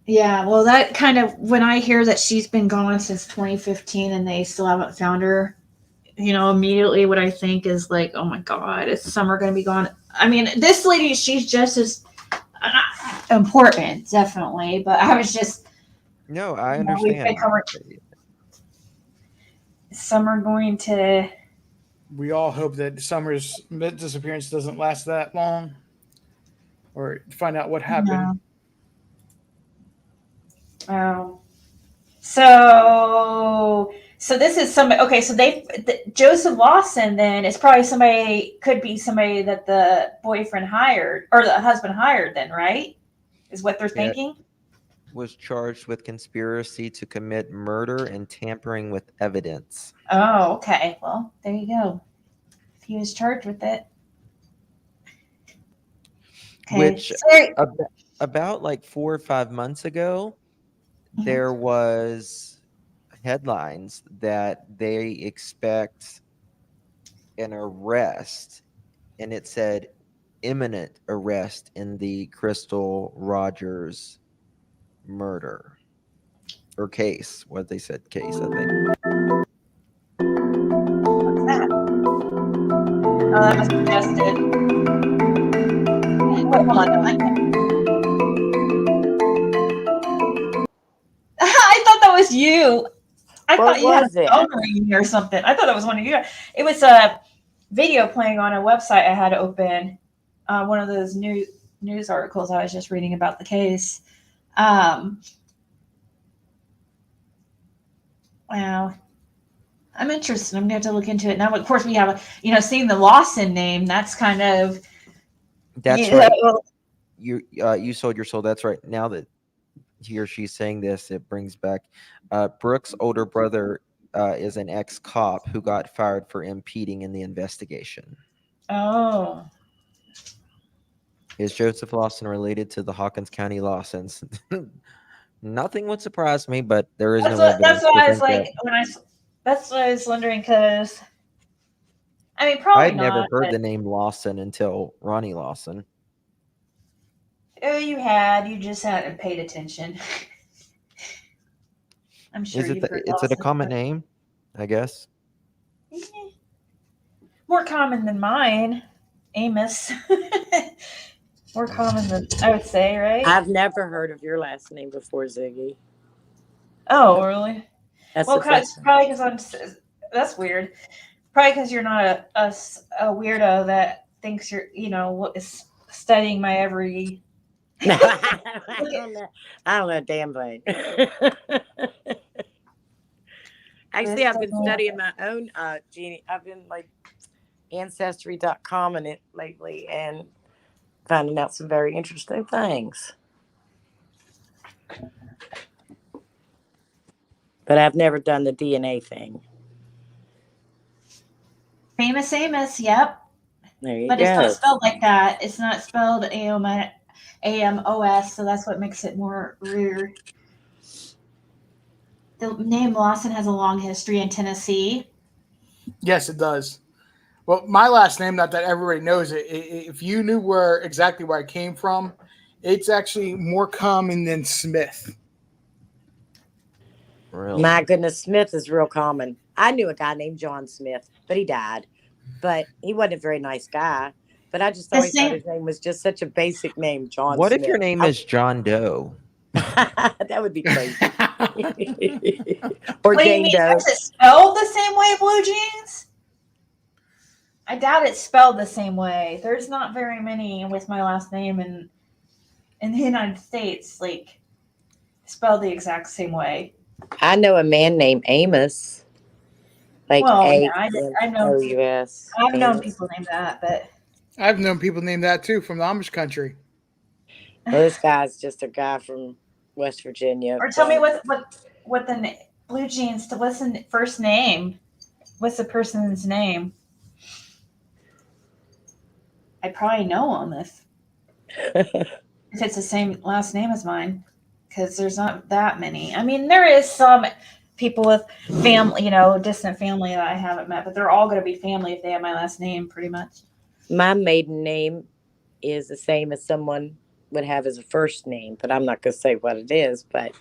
[SPEAKER 3] well, that kind of, when I hear that she's been gone since 2015 and they still haven't found her, immediately what I think is like, oh my God, is Summer going to be gone? I mean, this lady, she's just as important, definitely. But I was just,
[SPEAKER 5] No, I
[SPEAKER 3] we've been
[SPEAKER 5] understand.
[SPEAKER 3] covering. Is Summer going to?
[SPEAKER 7] We all hope that Summer's disappearance doesn't last that long, or find out what happened.
[SPEAKER 3] Oh. So this is somebody. Okay, so Joseph Lawson then is probably could be somebody that the boyfriend hired or the husband hired. Then, right? Is what they're
[SPEAKER 5] Yeah.
[SPEAKER 3] thinking.
[SPEAKER 5] Was charged with conspiracy to commit murder and tampering with evidence.
[SPEAKER 3] Oh, okay. Well, there you go. If he was charged with it. Okay.
[SPEAKER 5] Which
[SPEAKER 3] Sorry.
[SPEAKER 5] about like 4 or 5 months ago, there was headlines that they expect an arrest, and it said imminent arrest in the Crystal Rogers murder or case. What they said, case, I think.
[SPEAKER 3] What's that? Oh, that was suggested. Wait, hold on. I thought that was you. I
[SPEAKER 6] What
[SPEAKER 3] thought you had
[SPEAKER 6] was
[SPEAKER 3] a
[SPEAKER 6] it?
[SPEAKER 3] phone ringing or something. I thought that was one of you. It was a video playing on a website I had open. One of those news articles I was just reading about the case. Wow. I'm interested. I'm going to have to look into it now. But of course, we have, seeing the Lawson name. That's kind of.
[SPEAKER 5] That's right. You sold your soul. That's right. Now that he or she's saying this, it brings back Brooke's older brother is an ex-cop who got fired for impeding in the investigation.
[SPEAKER 3] Oh.
[SPEAKER 5] Is Joseph Lawson related to the Hawkins County Lawsons? Nothing would surprise me, but there is no evidence.
[SPEAKER 3] That's what I was like that's what I was wondering, because I mean, probably
[SPEAKER 5] I'd never
[SPEAKER 3] not.
[SPEAKER 5] heard the name Lawson until Ronnie Lawson.
[SPEAKER 3] Oh, you just hadn't paid attention. I'm sure you've heard
[SPEAKER 5] Is it a
[SPEAKER 3] Lawson.
[SPEAKER 5] common name? I guess.
[SPEAKER 3] More common than mine, Amos. More common than I would say, right?
[SPEAKER 6] I've never heard of your last name before, Ziggy.
[SPEAKER 3] Oh, really?
[SPEAKER 6] That's
[SPEAKER 3] Well, probably because that's weird. Probably because you're not a weirdo that thinks you're, is studying my every.
[SPEAKER 6] I don't know a damn thing. Actually, I've been studying my own gene. I've been like ancestry.com and it lately and finding out some very interesting things. But I've never done the DNA thing.
[SPEAKER 3] Famous Amos, yep.
[SPEAKER 6] There you
[SPEAKER 3] but
[SPEAKER 6] go.
[SPEAKER 3] It's not spelled like that. It's not spelled AMOS, so that's what makes it more rare. The name Lawson has a long history in Tennessee.
[SPEAKER 7] Yes, it does. Well, my last name, not that everybody knows it. If you knew exactly where I came from, It's actually more common than Smith.
[SPEAKER 5] Really?
[SPEAKER 6] My goodness, Smith is real common. I knew a guy named John Smith, but he died. But he wasn't a very nice guy. But I just
[SPEAKER 3] The
[SPEAKER 6] always thought
[SPEAKER 3] same.
[SPEAKER 6] his name was just such a basic name, John
[SPEAKER 5] What if your
[SPEAKER 6] Smith.
[SPEAKER 5] name is John Doe?
[SPEAKER 6] That would be crazy. Or
[SPEAKER 3] What do you
[SPEAKER 6] Jane
[SPEAKER 3] mean?
[SPEAKER 6] Doe.
[SPEAKER 3] Is it spelled the same way, Blue Jeans? I doubt it's spelled the same way. There's not very many with my last name in the United States, like spelled the exact same way.
[SPEAKER 6] I know a man named Amos, like
[SPEAKER 3] Well, yeah, I know.
[SPEAKER 6] Amos.
[SPEAKER 3] I've known
[SPEAKER 6] Amos.
[SPEAKER 3] people named that, but
[SPEAKER 7] I've known people named that too from the Amish country.
[SPEAKER 6] Well, this guy's just a guy from West Virginia.
[SPEAKER 3] or tell me
[SPEAKER 6] but-
[SPEAKER 3] what the Blue Jeans. What's the first name? What's the person's name? I probably know on this if it's the same last name as mine, because there's not that many. I mean, there is some people with family, distant family that I haven't met, but they're all going to be family if they have my last name, pretty much.
[SPEAKER 6] My maiden name is the same as someone would have as a first name, but I'm not going to say what it is. But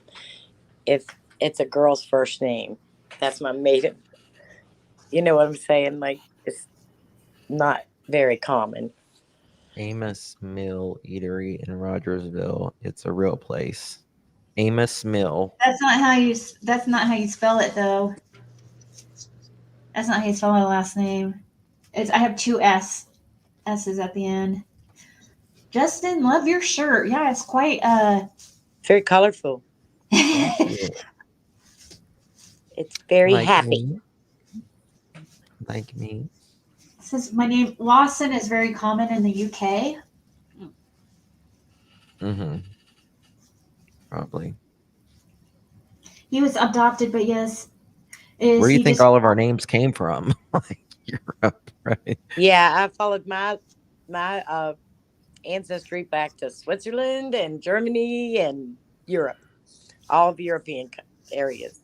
[SPEAKER 6] if it's a girl's first name, that's my maiden. You know what I'm saying? Like, it's not very common.
[SPEAKER 5] Amos Mill Eatery in Rogersville. It's a real place. Amos Mill.
[SPEAKER 3] That's not how you spell it, though. That's not how you spell my last name. I have two S's at the end. Justin, love your shirt. Yeah, it's quite
[SPEAKER 6] Very colorful.
[SPEAKER 5] Yeah.
[SPEAKER 6] It's very
[SPEAKER 5] Like
[SPEAKER 6] happy.
[SPEAKER 5] me. Like me.
[SPEAKER 3] Says my name Lawson is very common in the UK.
[SPEAKER 5] Mm-hmm. Probably.
[SPEAKER 3] He was adopted, but yes.
[SPEAKER 5] Where do you think all of our names came from? Like Europe, right?
[SPEAKER 6] Yeah, I followed my ancestry back to Switzerland and Germany and Europe, all of European areas.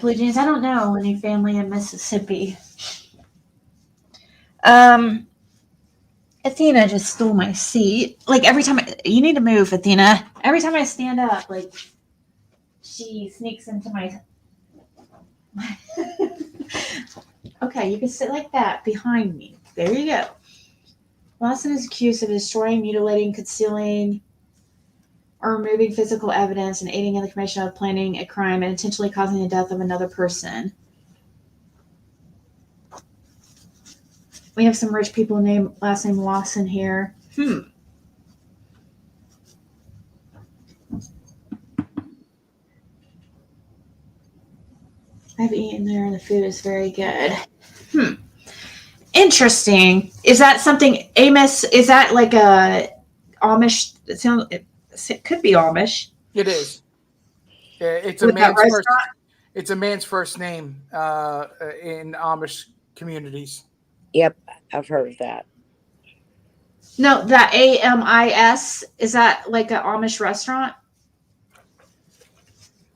[SPEAKER 3] Blue Jeans, I don't know any family in Mississippi. Athena just stole my seat. Like every time you need to move, Athena. Every time I stand up, like she sneaks into my. Okay, you can sit like that behind me. There you go. Lawson is accused of destroying, mutilating, concealing, or removing physical evidence and aiding in the commission of planning a crime and intentionally causing the death of another person. We have some rich people last name Lawson here. I've eaten there and the food is very good. Interesting. Is that something, Amos, is that like a Amish? It could be Amish.
[SPEAKER 7] It is. Yeah, it's a
[SPEAKER 3] With that
[SPEAKER 7] man's first.
[SPEAKER 3] restaurant?
[SPEAKER 7] It's a man's first name in Amish communities.
[SPEAKER 6] Yep, I've heard of that.
[SPEAKER 3] No, that AMIS, is that like an Amish restaurant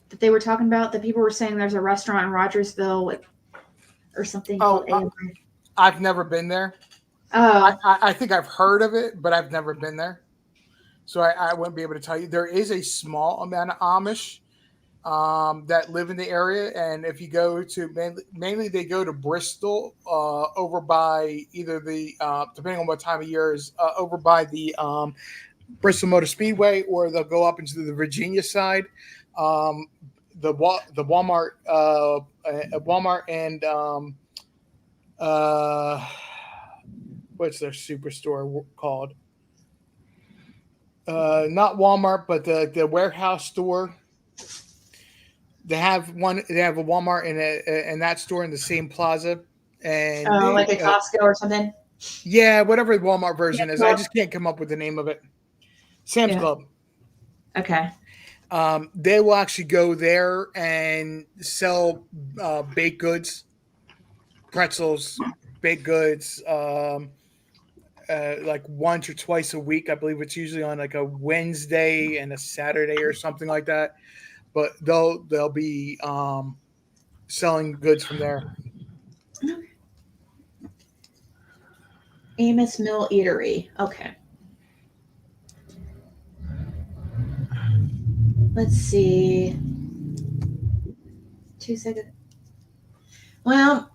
[SPEAKER 3] that they were talking about? That people were saying there's a restaurant in Rogersville or something called AMIS.
[SPEAKER 7] I've never been there.
[SPEAKER 3] Oh.
[SPEAKER 7] I think I've heard of it, but I've never been there. So I wouldn't be able to tell you. There is a small amount of Amish that live in the area. And if you go to, mainly they go to Bristol over by either the, depending on what time of year is, over by the Bristol Motor Speedway, or they'll go up into the Virginia side. The Walmart, and what's their superstore called? Not Walmart, but the warehouse store. They have one. They have a Walmart in that store in the same plaza, and
[SPEAKER 3] like a Costco or something.
[SPEAKER 7] Yeah, whatever the Walmart version is. I just can't come up with the name of it. Sam's Club.
[SPEAKER 3] Okay.
[SPEAKER 7] They will actually go there and sell baked goods, pretzels, baked goods, like once or twice a week. I believe it's usually on like a Wednesday and a Saturday or something like that. But they'll be selling goods from there.
[SPEAKER 3] Amos Mill Eatery. Okay. let's see. 2 seconds. Well,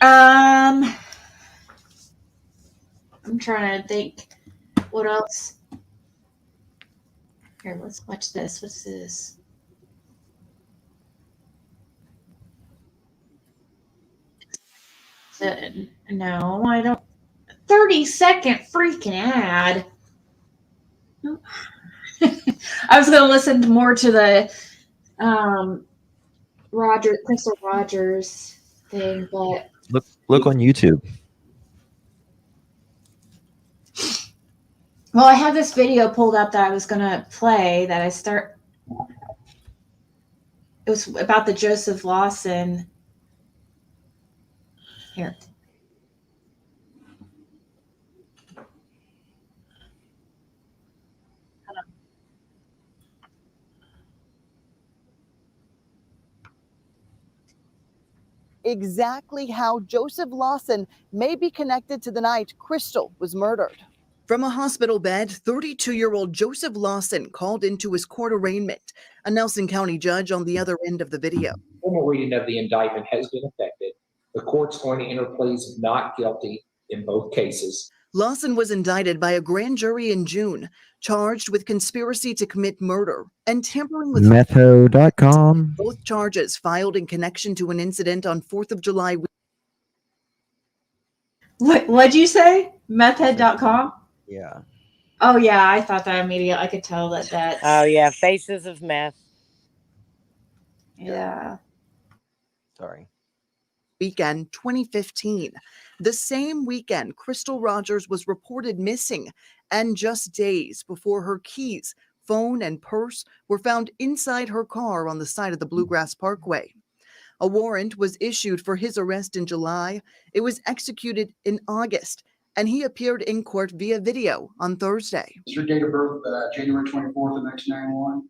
[SPEAKER 3] I'm trying to think what else. Here, let's watch this. What's this? No, I don't. 30-second freaking ad. I was going to listen more to the Crystal Rogers thing, but
[SPEAKER 5] Look on YouTube.
[SPEAKER 3] well, I have this video pulled up that I was going to play that it was about the Joseph Lawson. Here.
[SPEAKER 8] Exactly how Joseph Lawson may be connected to the night Crystal was murdered. From a hospital bed, 32-year-old Joseph Lawson called into his court arraignment. A Nelson County judge on the other end of the video.
[SPEAKER 14] Formal reading of the indictment has been effected. The court's going to enter pleas of not guilty in both cases.
[SPEAKER 8] Lawson was indicted by a grand jury in June, charged with conspiracy to commit murder and tampering with
[SPEAKER 5] Metho.com.
[SPEAKER 8] both charges filed in connection to an incident on 4th of July.
[SPEAKER 3] What'd you say? Methhead.com?
[SPEAKER 5] Yeah.
[SPEAKER 3] Oh, yeah, I thought that immediately. I could tell that's.
[SPEAKER 6] Oh, yeah, Faces of Meth.
[SPEAKER 3] Yeah.
[SPEAKER 5] Sorry.
[SPEAKER 8] Weekend 2015. The same weekend, Crystal Rogers was reported missing, and just days before her keys, phone, and purse were found inside her car on the side of the Bluegrass Parkway. A warrant was issued for his arrest in July. It was executed in August, and he appeared in court via video on Thursday.
[SPEAKER 15] Is your date of birth January 24th of 1991?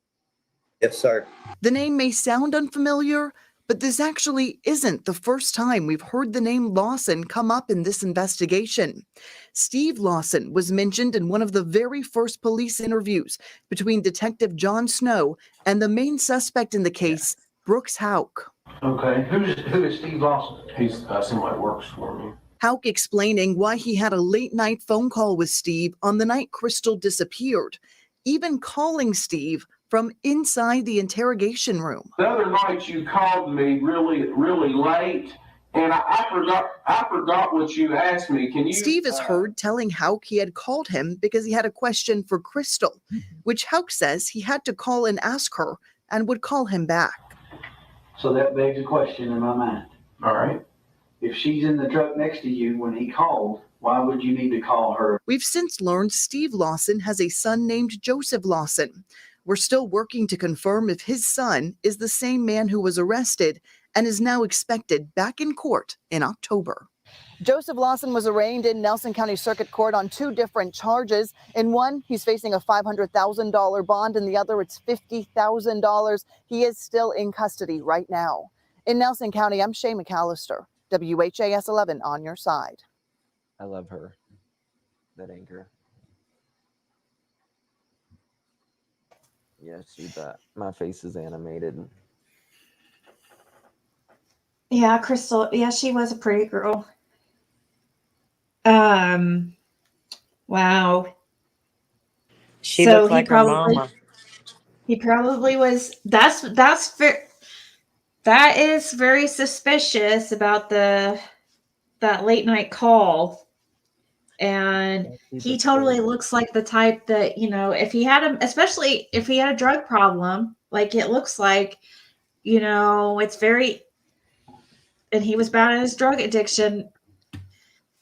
[SPEAKER 16] Yes, sir.
[SPEAKER 8] The name may sound unfamiliar, but this actually isn't the first time we've heard the name Lawson come up in this investigation. Steve Lawson was mentioned in one of the very first police interviews between Detective John Snow and the main suspect in the case, Brooks Houck.
[SPEAKER 15] Okay, who is Steve Lawson? He's somebody that works for me.
[SPEAKER 8] Houck explaining why he had a late night phone call with Steve on the night Crystal disappeared, even calling Steve from inside the interrogation room.
[SPEAKER 15] The other night you called me really late, and I forgot what you asked me. Can you?
[SPEAKER 8] Steve is heard telling Houck he had called him because he had a question for Crystal, which Houck says he had to call and ask her and would call him back.
[SPEAKER 17] So that begs a question in my mind.
[SPEAKER 15] All right.
[SPEAKER 17] If she's in the truck next to you when he called, why would you need to call her?
[SPEAKER 8] We've since learned Steve Lawson has a son named Joseph Lawson. We're still working to confirm if his son is the same man who was arrested and is now expected back in court in October. Joseph Lawson was arraigned in Nelson County Circuit Court on 2 different charges. In one, he's facing a $500,000 bond. In the other, it's $50,000. He is still in custody right now. In Nelson County, I'm Shay McAllister, WHAS 11 on your side.
[SPEAKER 5] I love her, that anchor. Yeah, see that. My face is animated.
[SPEAKER 3] Yeah, Crystal. Yeah, she was a pretty girl. Wow.
[SPEAKER 6] She looked like her mama.
[SPEAKER 3] He probably was. That is very suspicious about that late night call. And he totally looks like the type that, if he had especially if he had a drug problem, like it looks like, it's very, and he was bad at his drug addiction.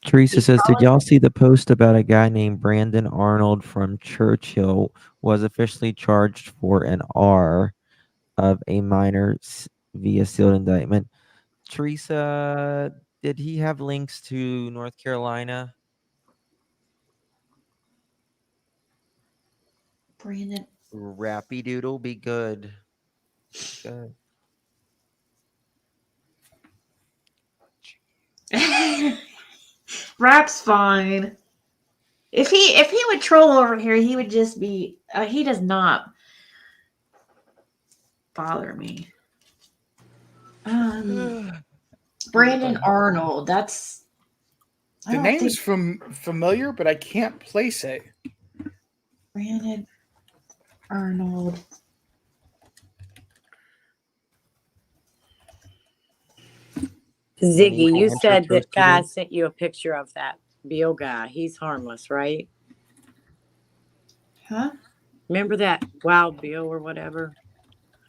[SPEAKER 5] Teresa says, did y'all see the post about a guy named Brandon Arnold from Churchill was officially charged for an R of a minor via sealed indictment? Teresa, did he have links to North Carolina?
[SPEAKER 3] Brandon.
[SPEAKER 5] Rappy Doodle, be good. Good.
[SPEAKER 3] Rap's fine. If he would troll over here, he would just be. He does not. bother me. Brandon Arnold. That's
[SPEAKER 7] The name is familiar, but I can't place it.
[SPEAKER 3] Brandon Arnold.
[SPEAKER 6] Ziggy, you said that guy sent you a picture of that Bill guy. He's harmless, right?
[SPEAKER 3] Huh?
[SPEAKER 6] Remember that Wild Bill or whatever?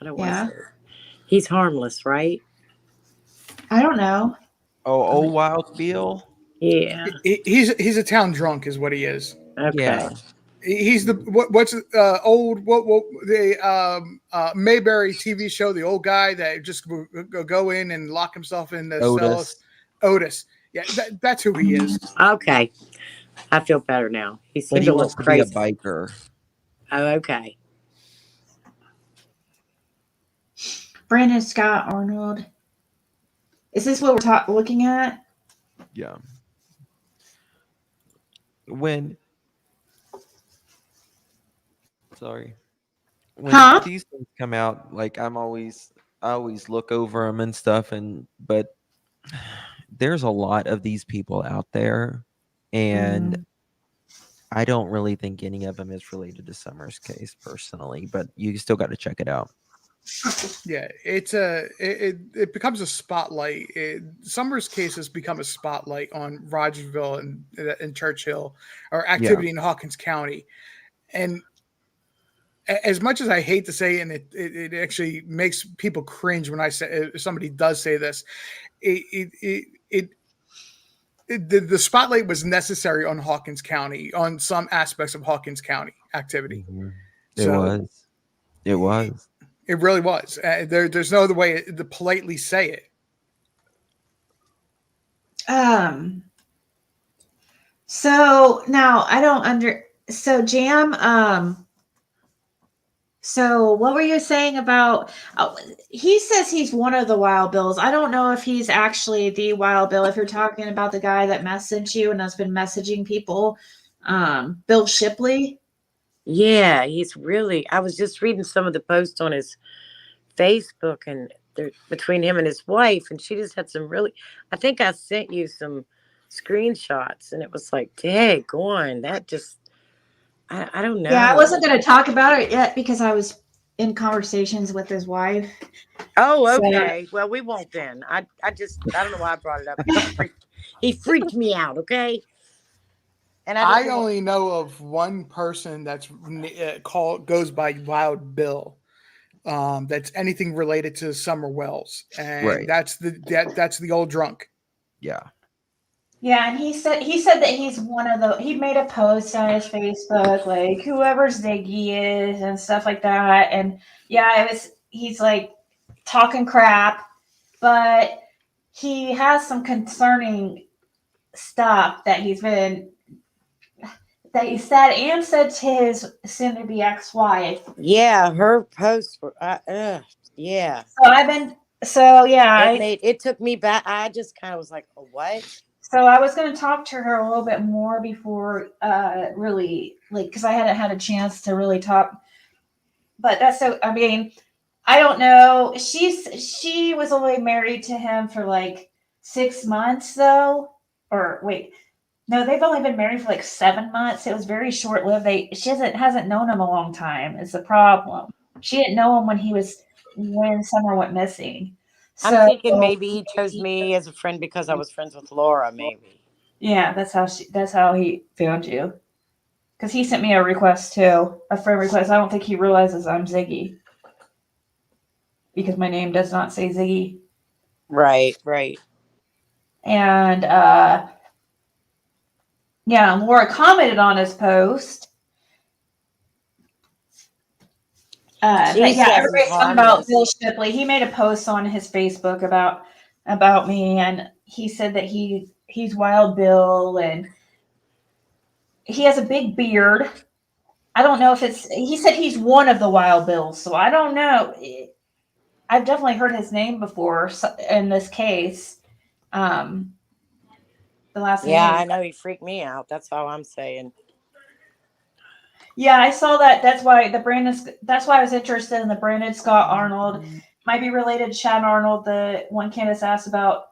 [SPEAKER 6] I don't want to
[SPEAKER 3] Yeah.
[SPEAKER 6] say it. He's harmless, right?
[SPEAKER 3] I don't know.
[SPEAKER 5] Oh, old Wild Bill.
[SPEAKER 6] Yeah.
[SPEAKER 7] He's a town drunk, is what he is.
[SPEAKER 6] Okay.
[SPEAKER 5] Yeah.
[SPEAKER 7] He's the what's old what the Mayberry TV show, the old guy that just go in and lock himself in the cells. Otis. Yeah, that's who he is.
[SPEAKER 6] Okay. I feel better now. He
[SPEAKER 5] But
[SPEAKER 6] seemed
[SPEAKER 5] he
[SPEAKER 6] a little
[SPEAKER 5] wants to be a
[SPEAKER 6] crazy.
[SPEAKER 5] biker.
[SPEAKER 6] Oh, okay.
[SPEAKER 3] Brandon Scott Arnold. Is this what we're looking at?
[SPEAKER 5] Yeah. When these things come out, like I always look over them and stuff, but there's a lot of these people out there, and I don't really think any of them is related to Summer's case personally, but you still got to check it out.
[SPEAKER 7] Yeah, it becomes a spotlight. Summers case has become a spotlight on Rogersville and Churchill, or activity in Hawkins County. And as much as I hate to say, and it actually makes people cringe when I say somebody does say this, the spotlight was necessary on Hawkins County, on some aspects of Hawkins County activity.
[SPEAKER 5] It was.
[SPEAKER 7] It really was. There's no other way to politely say it.
[SPEAKER 3] So now I don't so Jam, so what were you saying about, he says he's one of the Wild Bills. I don't know if he's actually the Wild Bill, if you're talking about the guy that messaged you and has been messaging people, Bill Shipley.
[SPEAKER 6] Yeah, I was just reading some of the posts on his Facebook, and between him and his wife, and she just had I think I sent you some screenshots, and it was like, dang, going, that just, I don't know.
[SPEAKER 3] Yeah, I wasn't going to talk about it yet because I was in conversations with his wife.
[SPEAKER 6] Oh, okay. So, well, we won't then. I don't know why I brought it up. He freaked me out, okay?
[SPEAKER 7] And I only know of one person that's goes by Wild Bill. That's anything related to Summer Wells, and that's the old drunk.
[SPEAKER 5] Yeah.
[SPEAKER 3] Yeah, and he said that he's he made a post on his Facebook, like whoever Ziggy is and stuff like that. And yeah, he's like talking crap, but he has some concerning stuff that he said to his soon-to-be ex-wife.
[SPEAKER 6] Yeah, her posts were, yeah. It took me back. I just kind of was like, oh, what?
[SPEAKER 3] So I was going to talk to her a little bit more before really, because I hadn't had a chance to really talk. But I mean, I don't know. She was only married to him for like 6 months though. Or wait, no, they've only been married for like 7 months. It was very short lived. She hasn't known him a long time is the problem. She didn't know him when Summer went missing.
[SPEAKER 6] So, I'm thinking maybe he chose me as a friend because I was friends with Laura, maybe.
[SPEAKER 3] Yeah, that's how he found you. Because he sent me a request too, a friend request. I don't think he realizes I'm Ziggy. Because my name does not say Ziggy.
[SPEAKER 6] Right.
[SPEAKER 3] And Laura commented on his post. Everybody's talking about Bill Shipley. He made a post on his Facebook about me, and he said that he's Wild Bill, and he has a big beard. I don't know if he said he's one of the Wild Bills, so I don't know. I've definitely heard his name before in this case. The last name.
[SPEAKER 6] Yeah, I know he freaked me out. That's all I'm saying.
[SPEAKER 3] Yeah, I saw that. That's why I was interested in the Brandon Scott Arnold. Might be related to Chad Arnold, the one Candace asked about.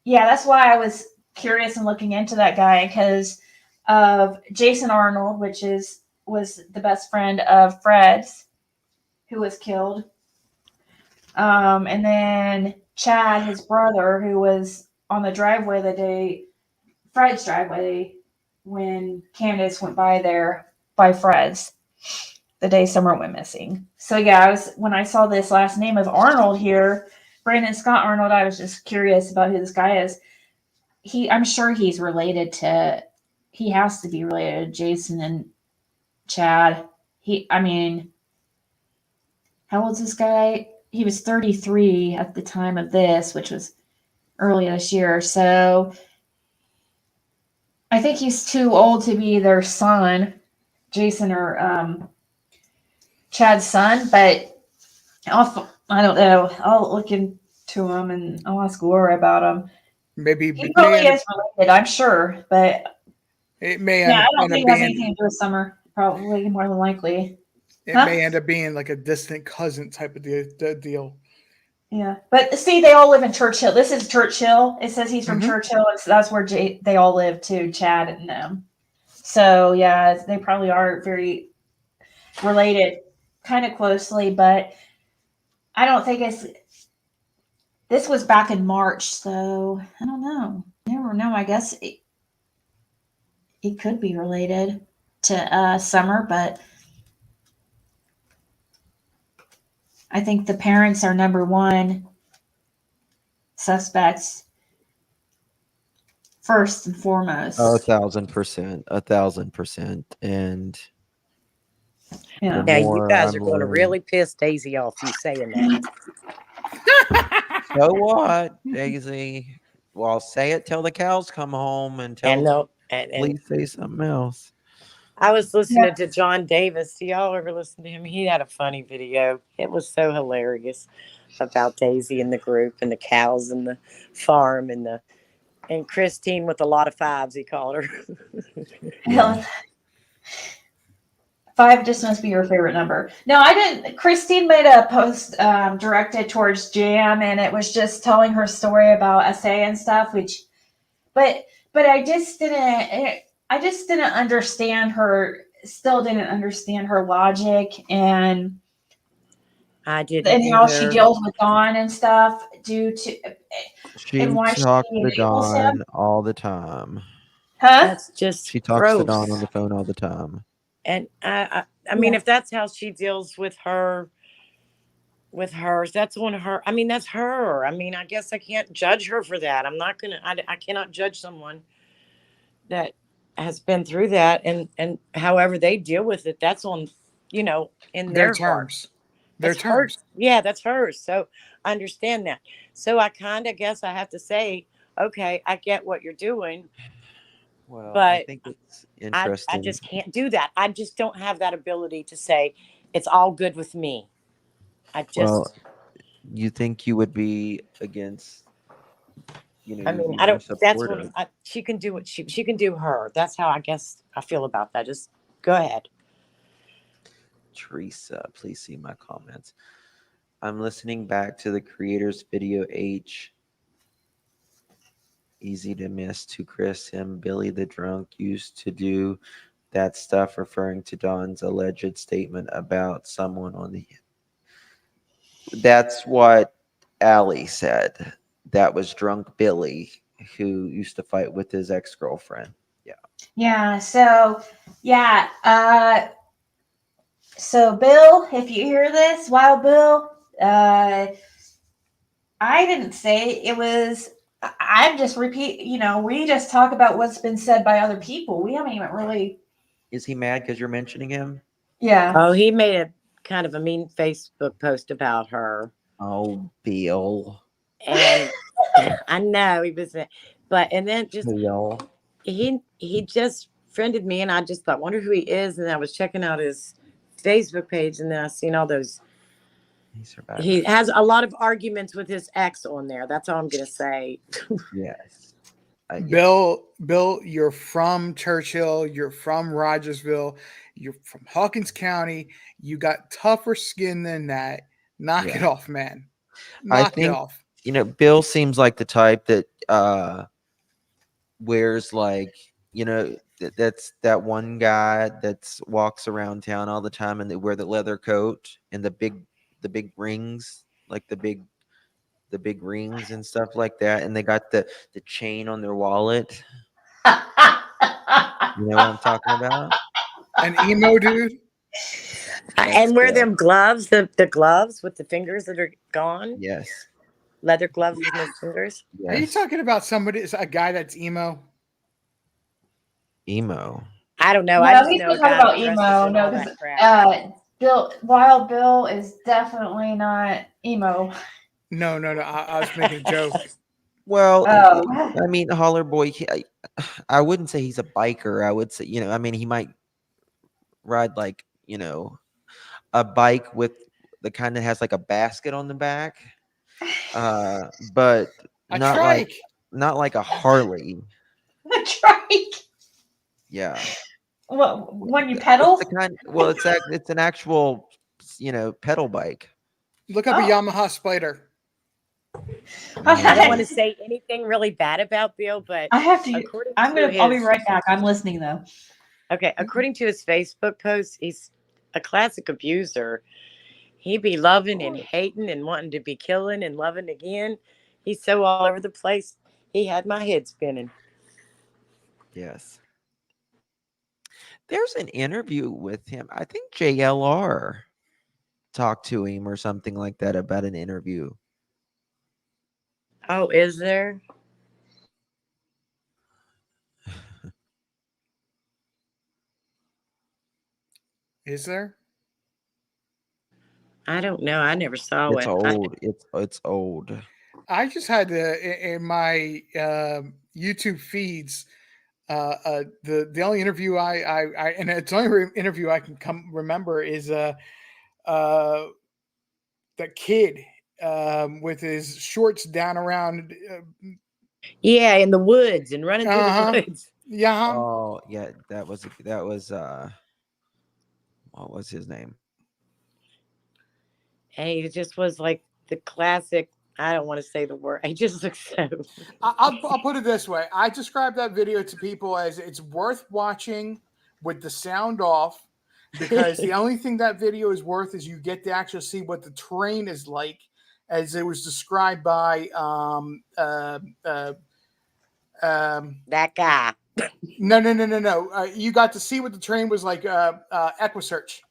[SPEAKER 3] Yeah, that's why I was curious and looking into that guy because of Jason Arnold, was the best friend of Fred's, who was killed. And then Chad, his brother, who was on the driveway Fred's driveway, when Candace went by there by Fred's the day Summer went missing. So yeah, when I saw this last name of Arnold here, Brandon Scott Arnold, I was just curious about who this guy is. I'm sure he has to be related to Jason and Chad. How old's this guy? He was 33 at the time of this, which was early this year. So I think he's too old to be their son, Jason or Chad's son, but I don't know. I'll look into him and I'll ask Laura about him.
[SPEAKER 7] Maybe
[SPEAKER 3] He probably is related, I'm sure, but
[SPEAKER 7] it may
[SPEAKER 3] yeah, I don't
[SPEAKER 7] end
[SPEAKER 3] think
[SPEAKER 7] up
[SPEAKER 3] it has
[SPEAKER 7] being
[SPEAKER 3] anything to do with Summer. Probably more than likely.
[SPEAKER 7] it may end up being like a distant cousin type of deal.
[SPEAKER 3] Yeah, but see, they all live in Churchill. This is Churchill. It says he's from Churchill, and so that's where they all live too, Chad and them. So yeah, they probably are very related, kind of closely, but I don't think this was back in March, so I don't know. You never know. I guess it could be related to Summer, but I think the parents are number one suspects first and foremost.
[SPEAKER 5] 1,000%, 1,000%, and
[SPEAKER 3] Yeah.
[SPEAKER 5] the
[SPEAKER 6] Now you
[SPEAKER 5] more
[SPEAKER 6] guys
[SPEAKER 5] I'm
[SPEAKER 6] are going to
[SPEAKER 5] learning,
[SPEAKER 6] really piss Daisy off. You saying that?
[SPEAKER 5] so what, Daisy? Well, say it till the cows come home, and
[SPEAKER 6] And
[SPEAKER 5] tell
[SPEAKER 6] no, and
[SPEAKER 5] please say something else.
[SPEAKER 6] I was listening to John Davis. Do y'all ever listen to him? He had a funny video. It was so hilarious about Daisy and the group and the cows and the farm and Christine with a lot of fives. He called her.
[SPEAKER 3] Yeah. 5 just must be your favorite number. No, I didn't. Christine made a post directed towards Jam, and it was just telling her story about SA and stuff. But I just didn't. I just didn't understand her. Still didn't understand her logic and how she deals with Dawn and stuff and
[SPEAKER 5] She
[SPEAKER 3] why
[SPEAKER 5] talks
[SPEAKER 3] she
[SPEAKER 5] to
[SPEAKER 3] enables him.
[SPEAKER 5] Don all the time.
[SPEAKER 3] Huh?
[SPEAKER 6] That's just
[SPEAKER 5] She talks to Don on the phone all the time.
[SPEAKER 6] And I mean, if that's how she deals with hers, that's on her. I mean, that's her. I mean, I guess I can't judge her for that. I'm not gonna. I cannot judge someone that has been through that, and however they deal with it, that's on, in
[SPEAKER 7] Their
[SPEAKER 6] their heart.
[SPEAKER 7] terms.
[SPEAKER 6] That's hers. Yeah, that's hers. So I understand that. So I kind of guess I have to say, okay, I get what you're doing.
[SPEAKER 5] Well,
[SPEAKER 6] But
[SPEAKER 5] I think it's interesting.
[SPEAKER 6] I just can't do that. I just don't have that ability to say it's all good with me.
[SPEAKER 5] Well, you think you would be against,
[SPEAKER 6] I mean,
[SPEAKER 5] you'd be
[SPEAKER 6] I
[SPEAKER 5] more
[SPEAKER 6] don't. That's what
[SPEAKER 5] supportive.
[SPEAKER 6] she can do. What she can do. Her. That's how I guess I feel about that. Just go ahead.
[SPEAKER 5] Teresa, please see my comments. I'm listening back to the creator's video H. Easy to miss to Chris. Him, Billy the drunk used to do that stuff, referring to Don's alleged statement about someone on the. That's what Allie said. That was drunk Billy, who used to fight with his ex-girlfriend. Yeah.
[SPEAKER 3] Yeah. So yeah. So Bill, if you hear this, Wild Bill, I didn't say it was. I'm just repeat. We just talk about what's been said by other people. We haven't even really.
[SPEAKER 5] Is he mad because you're mentioning him?
[SPEAKER 3] Yeah.
[SPEAKER 6] Oh, he made a kind of a mean Facebook post about her.
[SPEAKER 5] Oh, Bill.
[SPEAKER 6] And I know he was, and then just
[SPEAKER 5] Bill.
[SPEAKER 6] he just friended me, and I just thought, wonder who he is, and I was checking out his Facebook page, and then I seen all those. He has a lot of arguments with his ex on there. That's all I'm gonna say.
[SPEAKER 5] Yes.
[SPEAKER 7] Bill, you're from Churchill. You're from Rogersville. You're from Hawkins County. You got tougher skin than that. Knock it
[SPEAKER 5] Yeah.
[SPEAKER 7] off, man.
[SPEAKER 5] I
[SPEAKER 7] Knock it
[SPEAKER 5] think,
[SPEAKER 7] off.
[SPEAKER 5] Bill seems like the type that wears like, that's that one guy that's walks around town all the time and they wear the leather coat and the big rings, like the big rings and stuff like that, and they got the chain on their wallet. You know what I'm talking about?
[SPEAKER 7] An emo dude.
[SPEAKER 6] And wear
[SPEAKER 5] Bill.
[SPEAKER 6] them gloves, the gloves with the fingers that are gone.
[SPEAKER 5] Yes.
[SPEAKER 6] Leather gloves with no fingers.
[SPEAKER 7] Are you talking about a guy that's emo?
[SPEAKER 5] Emo.
[SPEAKER 6] I don't know.
[SPEAKER 3] No,
[SPEAKER 6] I just
[SPEAKER 3] he's
[SPEAKER 6] know
[SPEAKER 3] not
[SPEAKER 6] a
[SPEAKER 3] talking
[SPEAKER 6] guy
[SPEAKER 3] about
[SPEAKER 6] that dresses
[SPEAKER 3] emo.
[SPEAKER 6] in
[SPEAKER 3] No,
[SPEAKER 6] all
[SPEAKER 3] this
[SPEAKER 6] that crap.
[SPEAKER 3] Wild Bill is definitely not emo.
[SPEAKER 7] No. I was making a joke.
[SPEAKER 5] Well,
[SPEAKER 3] Oh.
[SPEAKER 5] I mean, Holler Boy, I wouldn't say he's a biker. I would say, I mean, he might ride like, a bike with the kind that has like a basket on the back. But
[SPEAKER 7] A
[SPEAKER 5] not
[SPEAKER 7] trike.
[SPEAKER 5] like a Harley.
[SPEAKER 3] A trike.
[SPEAKER 5] Yeah.
[SPEAKER 3] What, when you pedal?
[SPEAKER 5] It's an actual, pedal bike.
[SPEAKER 7] Look up a Yamaha Spider.
[SPEAKER 6] I don't want to say anything really bad about Bill, but
[SPEAKER 3] I have to. I'll be right back. I'm listening though.
[SPEAKER 6] Okay, according to his Facebook post, he's a classic abuser. He be loving and hating and wanting to be killing and loving again. He's so all over the place. He had my head spinning.
[SPEAKER 5] Yes. There's an interview with him. I think JLR talked to him or something like that about an interview.
[SPEAKER 6] Oh, is there?
[SPEAKER 7] Is there?
[SPEAKER 6] I don't know. I never saw
[SPEAKER 5] It's
[SPEAKER 6] it.
[SPEAKER 5] old. It's old.
[SPEAKER 7] I just had in my YouTube feeds the only interview I and it's the only interview I can remember is the kid with his shorts down around.
[SPEAKER 6] Yeah, in the woods and running through the woods.
[SPEAKER 7] Yeah.
[SPEAKER 5] Oh, yeah. That was what was his name?
[SPEAKER 6] And he just was like the classic. I don't want to say the word. He just looks so.
[SPEAKER 7] I'll put it this way. I describe that video to people as it's worth watching with the sound off, because the only thing that video is worth is you get to actually see what the terrain is like, as it was described by
[SPEAKER 6] that guy.
[SPEAKER 7] No. You got to see what the terrain was like. Equisearch,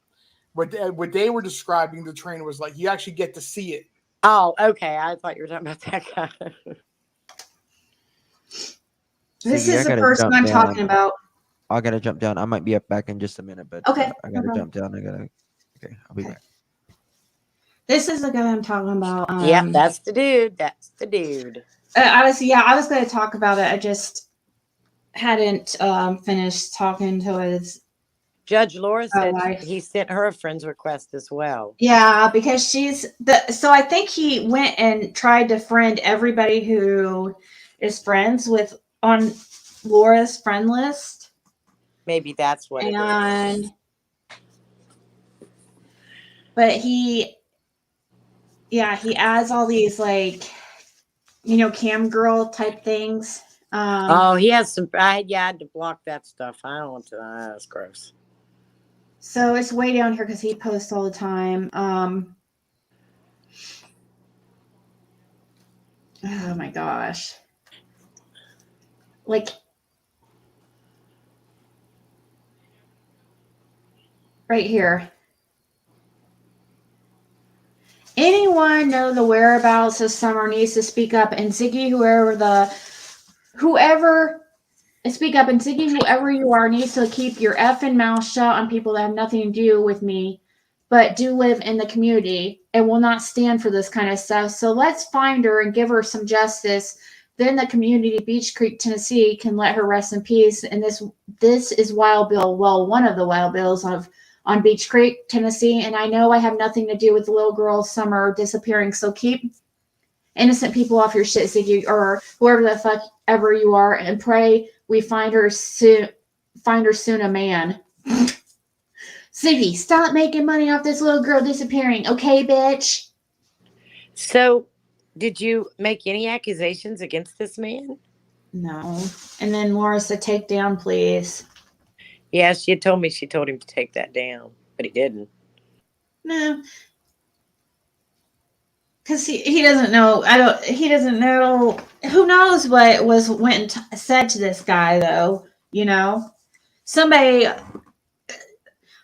[SPEAKER 7] what they were describing the terrain was like. You actually get to see it.
[SPEAKER 6] Oh, okay. I thought you were talking about that guy.
[SPEAKER 3] This is the person I'm talking about.
[SPEAKER 5] I gotta jump down. I might be up back in just a minute, but
[SPEAKER 3] Okay,
[SPEAKER 5] I gotta jump down. Okay, I'll be back.
[SPEAKER 3] This is the guy I'm talking about.
[SPEAKER 6] Yep, that's the dude. That's the dude.
[SPEAKER 3] I was going to talk about it. I just hadn't finished talking to his.
[SPEAKER 6] Judge Laura said he sent her a friend's request as well.
[SPEAKER 3] Yeah, because so I think he went and tried to friend everybody who is friends with on Laura's friend list.
[SPEAKER 6] Maybe that's what it is.
[SPEAKER 3] But he adds all these cam girl type things.
[SPEAKER 6] He has some. I had to block that stuff. I don't want to. That's gross.
[SPEAKER 3] So it's way down here because he posts all the time. Oh my gosh. Right here. Anyone know the whereabouts of Summer needs to speak up, and Ziggy, whoever speak up, and Ziggy, whoever you are, needs to keep your effing mouth shut on people that have nothing to do with me, but do live in the community and will not stand for this kind of stuff. So let's find her and give her some justice. Then the community, Beach Creek, Tennessee, can let her rest in peace. And this is Wild Bill. Well, one of the Wild Bills on Beach Creek, Tennessee. And I know I have nothing to do with the little girl Summer disappearing. So keep innocent people off your shit, Ziggy, or whoever the fuck ever you are, and pray we find her soon, a man. Ziggy, stop making money off this little girl disappearing. Okay, bitch?
[SPEAKER 6] So, did you make any accusations against this man?
[SPEAKER 3] No. And then Laura said, take down, please.
[SPEAKER 6] Yeah, she had told me she told him to take that down, but he didn't.
[SPEAKER 3] No. Because he doesn't know. He doesn't know. Who knows what went and said to this guy, though? You know? Somebody.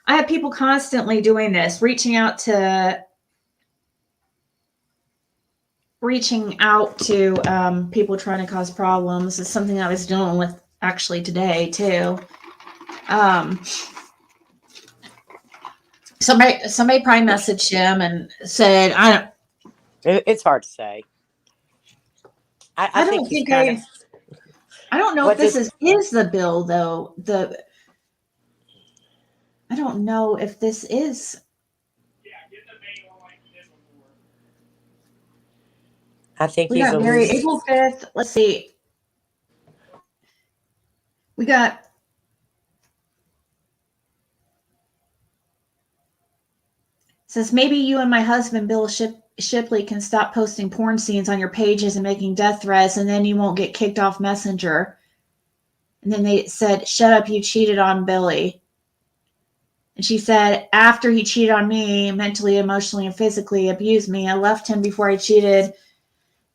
[SPEAKER 3] I have people constantly doing this, reaching out to people trying to cause problems. It's something I was dealing with actually today too. Somebody probably messaged him and said, "I don't."
[SPEAKER 6] It's hard to say. I think he's kind of.
[SPEAKER 3] I don't know if this is the bill though. I don't know if this is.
[SPEAKER 6] I think
[SPEAKER 3] We
[SPEAKER 6] he's
[SPEAKER 3] got
[SPEAKER 6] a
[SPEAKER 3] married
[SPEAKER 6] loose.
[SPEAKER 3] April 5th. Let's see. We got. Says maybe you and my husband, Bill Shipley, can stop posting porn scenes on your pages and making death threats, and then you won't get kicked off Messenger. And then they said, shut up, you cheated on Billy. And she said, after he cheated on me, mentally, emotionally, and physically abused me, I left him before I cheated.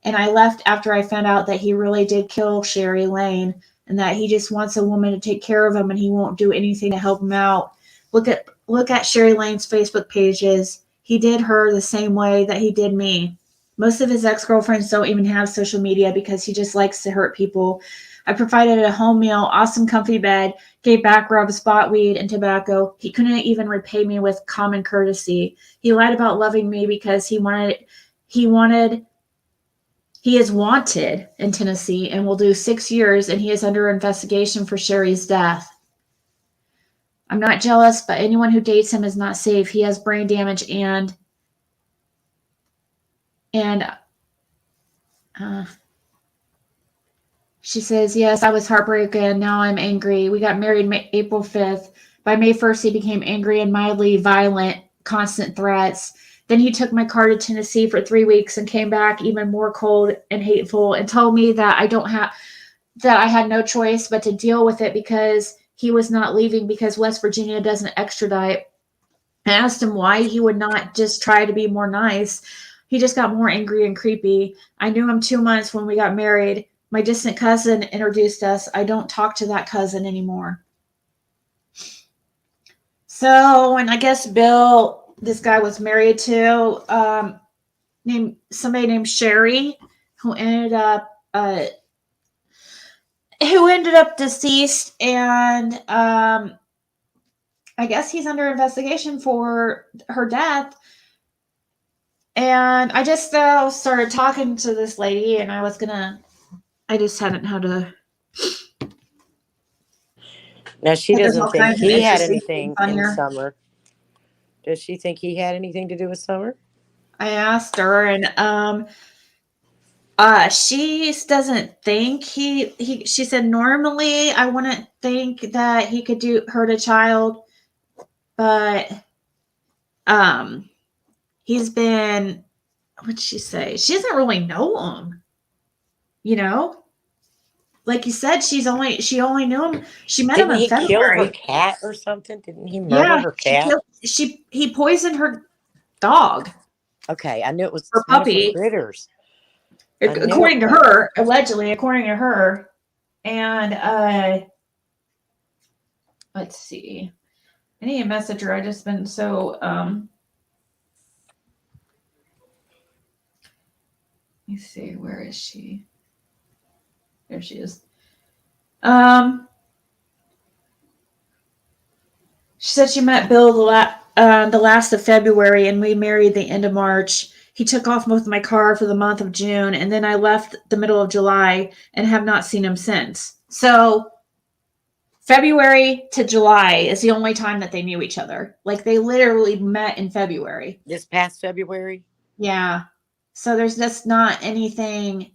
[SPEAKER 3] And I left after I found out that he really did kill Sherry Lane and that he just wants a woman to take care of him and he won't do anything to help him out. Look at Sherry Lane's Facebook pages. He did her the same way that he did me. Most of his ex-girlfriends don't even have social media because he just likes to hurt people. I provided a home meal, awesome comfy bed, gave back rubs, bought weed and tobacco. He couldn't even repay me with common courtesy. He lied about loving me because he is wanted in Tennessee and will do 6 years, and he is under investigation for Sherry's death. I'm not jealous, but anyone who dates him is not safe. He has brain damage and she says, yes, I was heartbroken. Now I'm angry. We got married April 5th. By May 1st, he became angry and mildly violent, constant threats. Then he took my car to Tennessee for 3 weeks and came back even more cold and hateful and told me that I had no choice but to deal with it because he was not leaving because West Virginia doesn't extradite. I asked him why he would not just try to be more nice. He just got more angry and creepy. I knew him 2 months when we got married. My distant cousin introduced us. I don't talk to that cousin anymore. So, and I guess Bill, this guy was married to somebody named Sherry, who ended up deceased, and I guess he's under investigation for her death. And I just started talking to this lady, and I just hadn't had a.
[SPEAKER 6] Now, she doesn't think he had
[SPEAKER 3] interesting
[SPEAKER 6] anything
[SPEAKER 3] on
[SPEAKER 6] in
[SPEAKER 3] here.
[SPEAKER 6] Summer. Does she think he had anything to do with Summer?
[SPEAKER 3] I asked her, and she doesn't think she said normally I wouldn't think that he could hurt a child, but he's been, what'd she say? She doesn't really know him, you know? Like you said, she only knew him. She met him
[SPEAKER 6] Didn't
[SPEAKER 3] in
[SPEAKER 6] he kill her
[SPEAKER 3] February.
[SPEAKER 6] cat or something? Didn't he murder
[SPEAKER 3] Yeah,
[SPEAKER 6] her cat?
[SPEAKER 3] he poisoned her dog.
[SPEAKER 6] Okay, I knew it was
[SPEAKER 3] Her
[SPEAKER 6] one of her
[SPEAKER 3] puppy.
[SPEAKER 6] critters.
[SPEAKER 3] According to her, allegedly, according to her. And let's see. I need a message her. I just been so let me see, where is she? There she is. She said she met Bill the last of February, and we married the end of March. He took off most of my car for the month of June, and then I left the middle of July and have not seen him since. So February to July is the only time that they knew each other. Like, they literally met in February.
[SPEAKER 6] This past February?
[SPEAKER 3] Yeah. So there's just not anything.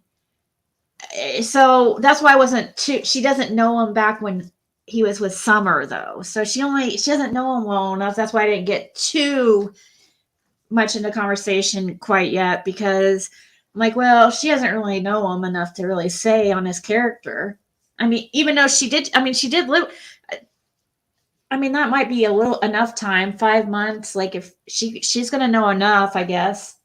[SPEAKER 3] So that's why I wasn't too, she doesn't know him back when he was with Summer though. So she doesn't know him well enough. That's why I didn't get too much into conversation quite yet, because I'm like, well, she doesn't really know him enough to really say on his character. I mean, even though she did live, I mean, that might be a little enough time, 5 months. Like if she's going to know enough, I guess,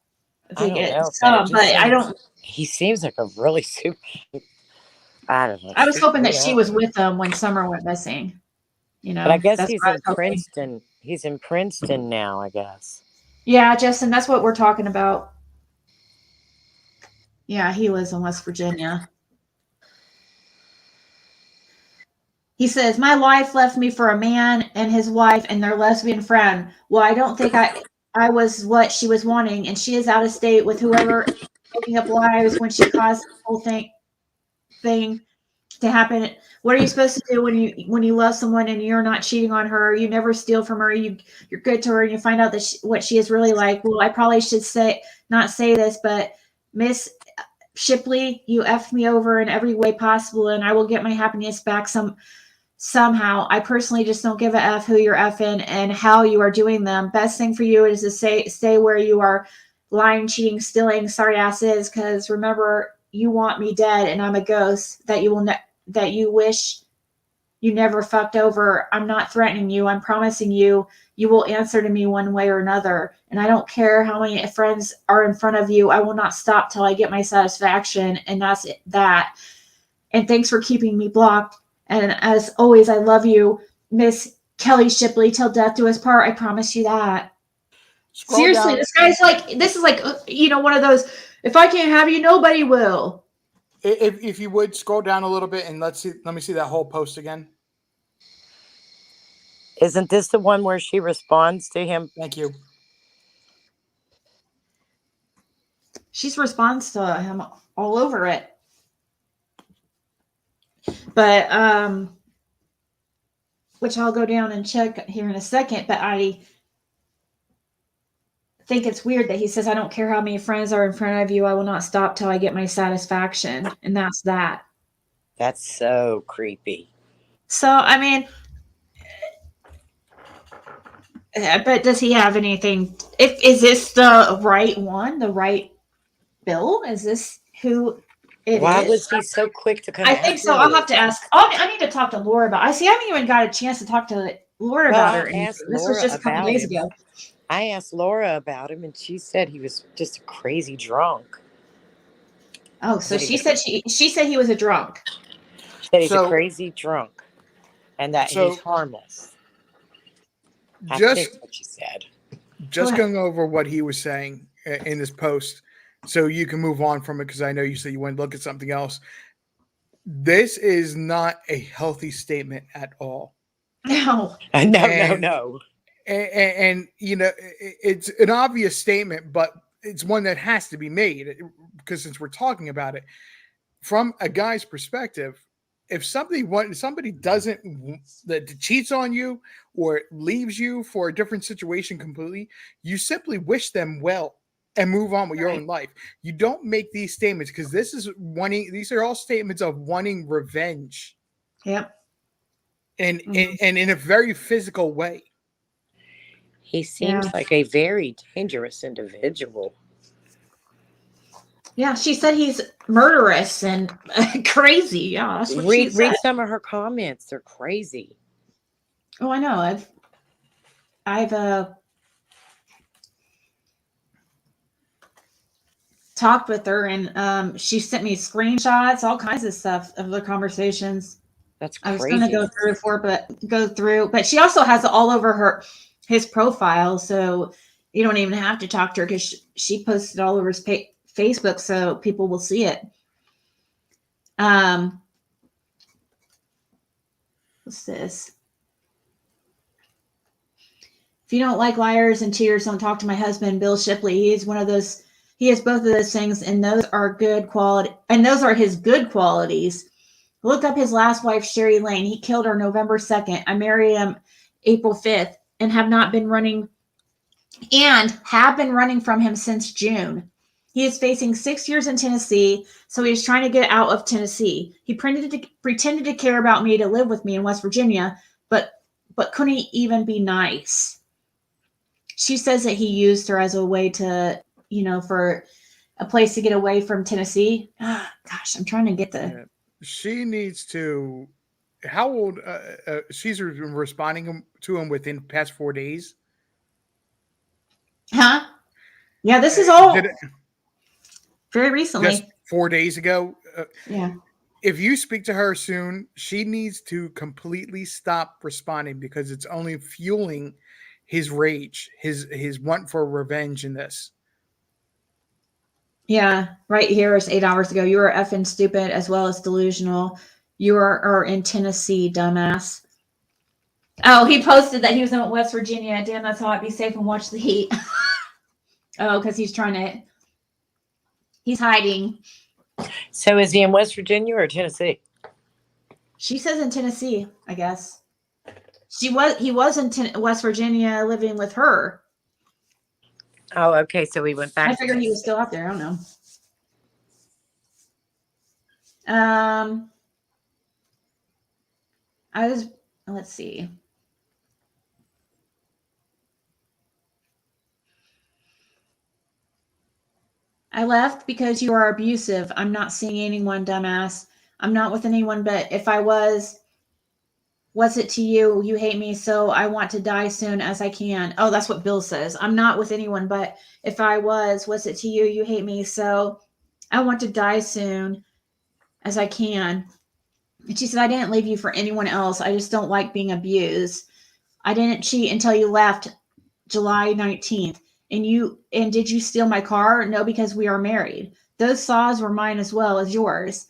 [SPEAKER 6] I
[SPEAKER 3] to
[SPEAKER 6] don't
[SPEAKER 3] get
[SPEAKER 6] know, but it
[SPEAKER 3] some, but
[SPEAKER 6] just
[SPEAKER 3] I
[SPEAKER 6] seems
[SPEAKER 3] don't,
[SPEAKER 6] he seems like a really super. I don't know.
[SPEAKER 3] I was hoping
[SPEAKER 6] Who
[SPEAKER 3] that she
[SPEAKER 6] knows?
[SPEAKER 3] was with him when Summer went missing.
[SPEAKER 6] But I guess
[SPEAKER 3] That's
[SPEAKER 6] he's
[SPEAKER 3] what I
[SPEAKER 6] in
[SPEAKER 3] was hoping.
[SPEAKER 6] Princeton. He's in Princeton now, I guess.
[SPEAKER 3] Yeah, Justin, that's what we're talking about. Yeah, he was in West Virginia. He says, my wife left me for a man and his wife and their lesbian friend. Well, I don't think I was what she was wanting, and she is out of state with whoever, making up lies when she caused the whole thing to happen. What are you supposed to do when you love someone and you're not cheating on her? You never steal from her. You're good to her, and you find out that what she is really like. Well, I probably should not say this, but Miss Shipley, you effed me over in every way possible, and I will get my happiness back somehow. I personally just don't give a F who you're effing and how you are doing them. Best thing for you is to stay where you are, lying, cheating, stealing, sorry asses, because remember, you want me dead and I'm a ghost that that you wish you never fucked over. I'm not threatening you. I'm promising you will answer to me one way or another. And I don't care how many friends are in front of you. I will not stop till I get my satisfaction. And that's that. And thanks for keeping me blocked. And as always, I love you, Miss Kelly Shipley, till death do us part. I promise you that.
[SPEAKER 7] Scroll
[SPEAKER 3] Seriously,
[SPEAKER 7] down.
[SPEAKER 3] this guy's like, this is like, one of those, if I can't have you, nobody will.
[SPEAKER 7] If you would scroll down a little bit and let me see that whole post again.
[SPEAKER 6] Isn't this the one where she responds to him?
[SPEAKER 7] Thank you.
[SPEAKER 3] She's responds to him all over it. But which I'll go down and check here in a second, but I think it's weird that he says, I don't care how many friends are in front of you, I will not stop till I get my satisfaction. And that's that.
[SPEAKER 6] That's so creepy.
[SPEAKER 3] So, I mean, but does he have anything? Is this the right one, the right bill? Is this who it
[SPEAKER 6] Why
[SPEAKER 3] is?
[SPEAKER 6] was he so quick to come
[SPEAKER 3] I think
[SPEAKER 6] after
[SPEAKER 3] so. I'll
[SPEAKER 6] you?
[SPEAKER 3] have to ask. I need to talk to Laura about. I haven't even got a chance to talk to Laura
[SPEAKER 6] Well,
[SPEAKER 3] about her.
[SPEAKER 6] I asked
[SPEAKER 3] This was
[SPEAKER 6] Laura
[SPEAKER 3] just a couple
[SPEAKER 6] about
[SPEAKER 3] days
[SPEAKER 6] him.
[SPEAKER 3] ago.
[SPEAKER 6] I asked Laura about him, and she said he was just a crazy drunk.
[SPEAKER 3] Oh, so she said he was a drunk.
[SPEAKER 6] She said he's a crazy drunk, and that he's harmless. I think what she said.
[SPEAKER 7] Just going over what he was saying in this post, so you can move on from it, because I know you said you want to look at something else. This is not a healthy statement at all.
[SPEAKER 3] No.
[SPEAKER 6] No.
[SPEAKER 7] And it's an obvious statement, but it's one that has to be made, because since we're talking about it from a guy's perspective, if somebody doesn't that cheats on you or leaves you for a different situation completely, you simply wish them well and move on with your own life. You don't make these statements, because these are all statements of wanting revenge.
[SPEAKER 3] Yep.
[SPEAKER 7] And in a very physical way.
[SPEAKER 6] He seems like a very dangerous individual.
[SPEAKER 3] Yeah, she said he's murderous and crazy. Yeah, that's what she said.
[SPEAKER 6] Read some of her comments. They're crazy.
[SPEAKER 3] Oh, I know. I've talked with her, and she sent me screenshots, all kinds of stuff of the conversations.
[SPEAKER 6] That's
[SPEAKER 3] I was
[SPEAKER 6] crazy.
[SPEAKER 3] going to go through, but she also has it all over his profile, so you don't even have to talk to her, because she posted all over his Facebook, so people will see it. What's this? If you don't like liars and cheaters, don't talk to my husband, Bill Shipley. He has both of those things, and those are good quality, and those are his good qualities. Look up his last wife, Sherry Lane. He killed her November 2nd. I married him April 5th and have been running from him since June. He is facing 6 years in Tennessee, so he is trying to get out of Tennessee. He pretended to care about me to live with me in West Virginia, but couldn't even be nice. She says that he used her as a way to, for a place to get away from Tennessee. Gosh, I'm trying to get the.
[SPEAKER 7] Yeah. She needs to. How old? She's responding to him within the past 4 days.
[SPEAKER 3] Huh? Yeah, this is all
[SPEAKER 7] Did it,
[SPEAKER 3] very recently.
[SPEAKER 7] just 4 days ago.
[SPEAKER 3] Yeah.
[SPEAKER 7] If you speak to her soon, she needs to completely stop responding because it's only fueling his rage, his want for revenge in this.
[SPEAKER 3] Yeah, right here is 8 hours ago. You are effing stupid as well as delusional. You are in Tennessee, dumbass. Oh, he posted that he was in West Virginia. Damn, that's how I'd be safe and watch the heat. Oh, because he's hiding.
[SPEAKER 6] So is he in West Virginia or Tennessee?
[SPEAKER 3] She says in Tennessee, I guess. He was in West Virginia living with her.
[SPEAKER 6] Oh, okay. So he went back.
[SPEAKER 3] I figured he was still out there. I don't know. Let's see. I left because you are abusive. I'm not seeing anyone, dumbass. I'm not with anyone, but if I was, what's it to you? You hate me, so I want to die soon as I can. Oh, that's what Bill says. I'm not with anyone, but if I was, what's it to you? You hate me, so I want to die soon as I can. And she said, I didn't leave you for anyone else. I just don't like being abused. I didn't cheat until you left July 19th. And did you steal my car? No, because we are married. Those saws were mine as well as yours.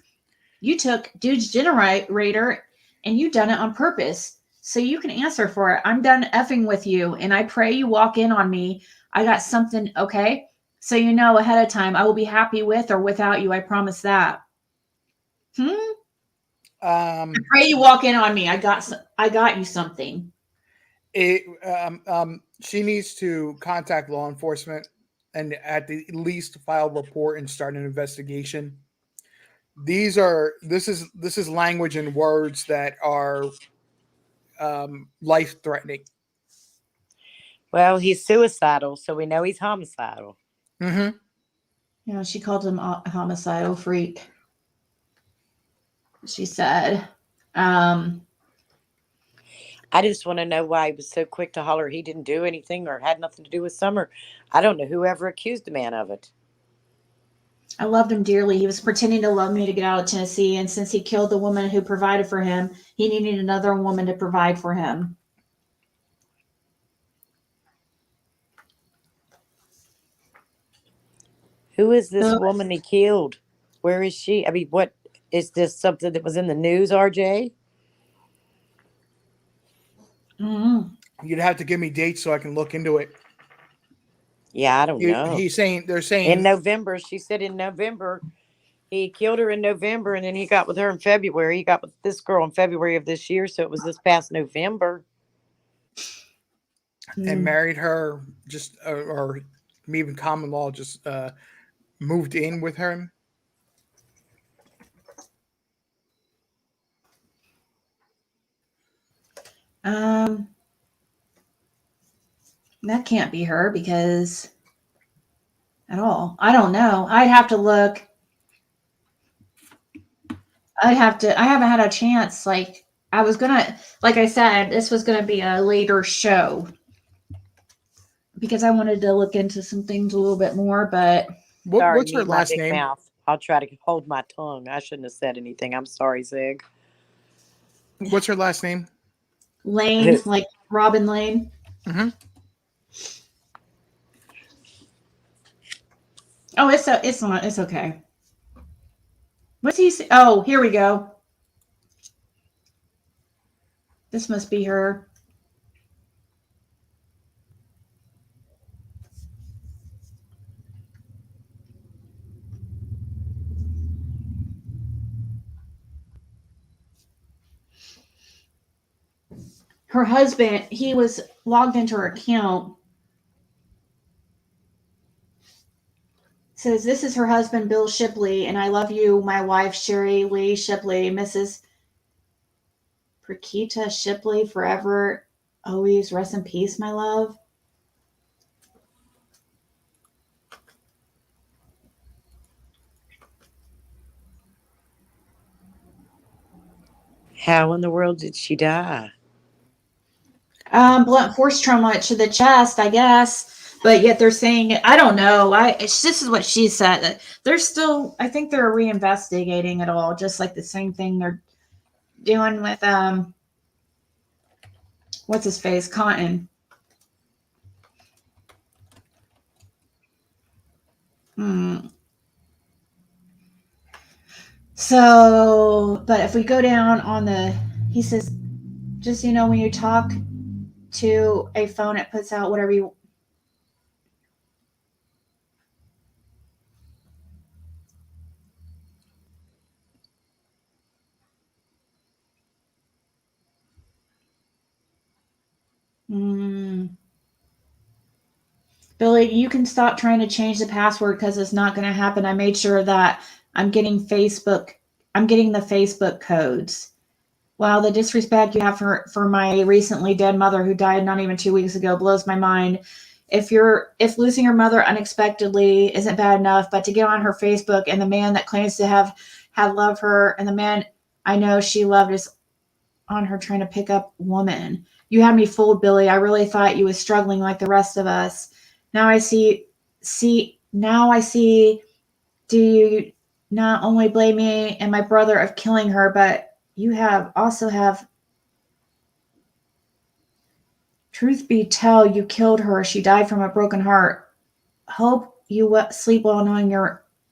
[SPEAKER 3] You took dude's generator and you done it on purpose. So you can answer for it. I'm done effing with you. And I pray you walk in on me. I got something, okay? So you know ahead of time, I will be happy with or without you. I promise that. I pray you walk in on me. I got you something.
[SPEAKER 7] She needs to contact law enforcement and at the least file a report and start an investigation. This is language and words that are life threatening.
[SPEAKER 6] Well, he's suicidal, so we know he's homicidal.
[SPEAKER 7] Mm-hmm.
[SPEAKER 3] Yeah, she called him a homicidal freak. She said,
[SPEAKER 6] I just want to know why he was so quick to holler he didn't do anything or had nothing to do with Summer. I don't know who ever accused a man of it.
[SPEAKER 3] I loved him dearly. He was pretending to love me to get out of Tennessee, and since he killed the woman who provided for him, he needed another woman to provide for him.
[SPEAKER 6] Who is this woman he killed? Where is she? I mean, what is this something that was in the news, RJ?
[SPEAKER 3] Mm-hmm.
[SPEAKER 7] You'd have to give me dates so I can look into it.
[SPEAKER 6] Yeah, I don't know.
[SPEAKER 7] They're saying
[SPEAKER 6] in November. She said in November. He killed her in November, and then he got with her in February. He got with this girl in February of this year, so it was this past November.
[SPEAKER 7] And married her just, or even common law, just moved in with her.
[SPEAKER 3] That can't be her because at all. I don't know. I'd have to look. I haven't had a chance. Like I said, this was gonna be a later show because I wanted to look into some things a little bit more, but
[SPEAKER 7] what's her last name?
[SPEAKER 6] Mouth. I'll try to hold my tongue. I shouldn't have said anything. I'm sorry, Zig.
[SPEAKER 7] What's her last name?
[SPEAKER 3] Lane, like Robin Lane.
[SPEAKER 7] Mm-hmm.
[SPEAKER 3] Oh, it's okay. What's he say? Oh, here we go. This must be her. Her husband, he was logged into her account Says this is her husband, Bill Shipley, and I love you, my wife, Sherry Lee Shipley, Mrs. Prakita Shipley, forever, always rest in peace, my love.
[SPEAKER 6] How in the world did she die?
[SPEAKER 3] Blunt force trauma to the chest, I guess. But yet they're saying, I don't know. This is what she said. They're still, I think they're reinvestigating it all, just like the same thing they're doing with what's his face, Cotton. So, but if we go down on he says, just when you talk to a phone, it puts out whatever you. Billy, you can stop trying to change the password because it's not going to happen. I made sure that I'm getting the Facebook codes. Wow, the disrespect you have for my recently dead mother who died not even 2 weeks ago blows my mind. If losing your mother unexpectedly isn't bad enough, but to get on her Facebook and the man that claims to have loved her and the man I know she loved is on her trying to pick up woman. You had me fooled, Billy. I really thought you was struggling like the rest of us. Now I see, do you not only blame me and my brother of killing her, but you also have, truth be told, you killed her. She died from a broken heart. Hope you sleep well knowing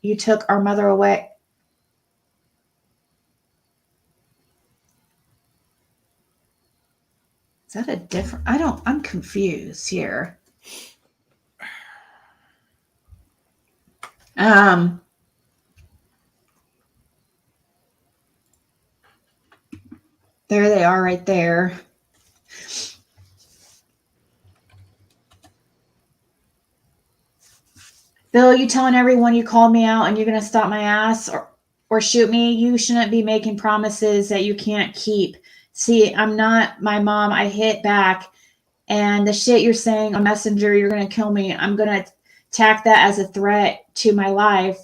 [SPEAKER 3] you took our mother away. Is that a different? I'm confused here. There they are right there. Bill, you telling everyone you called me out and you're going to stop my ass or shoot me? You shouldn't be making promises that you can't keep. See, I'm not my mom. I hit back. And the shit you're saying on Messenger, you're going to kill me. I'm going to tack that as a threat to my life.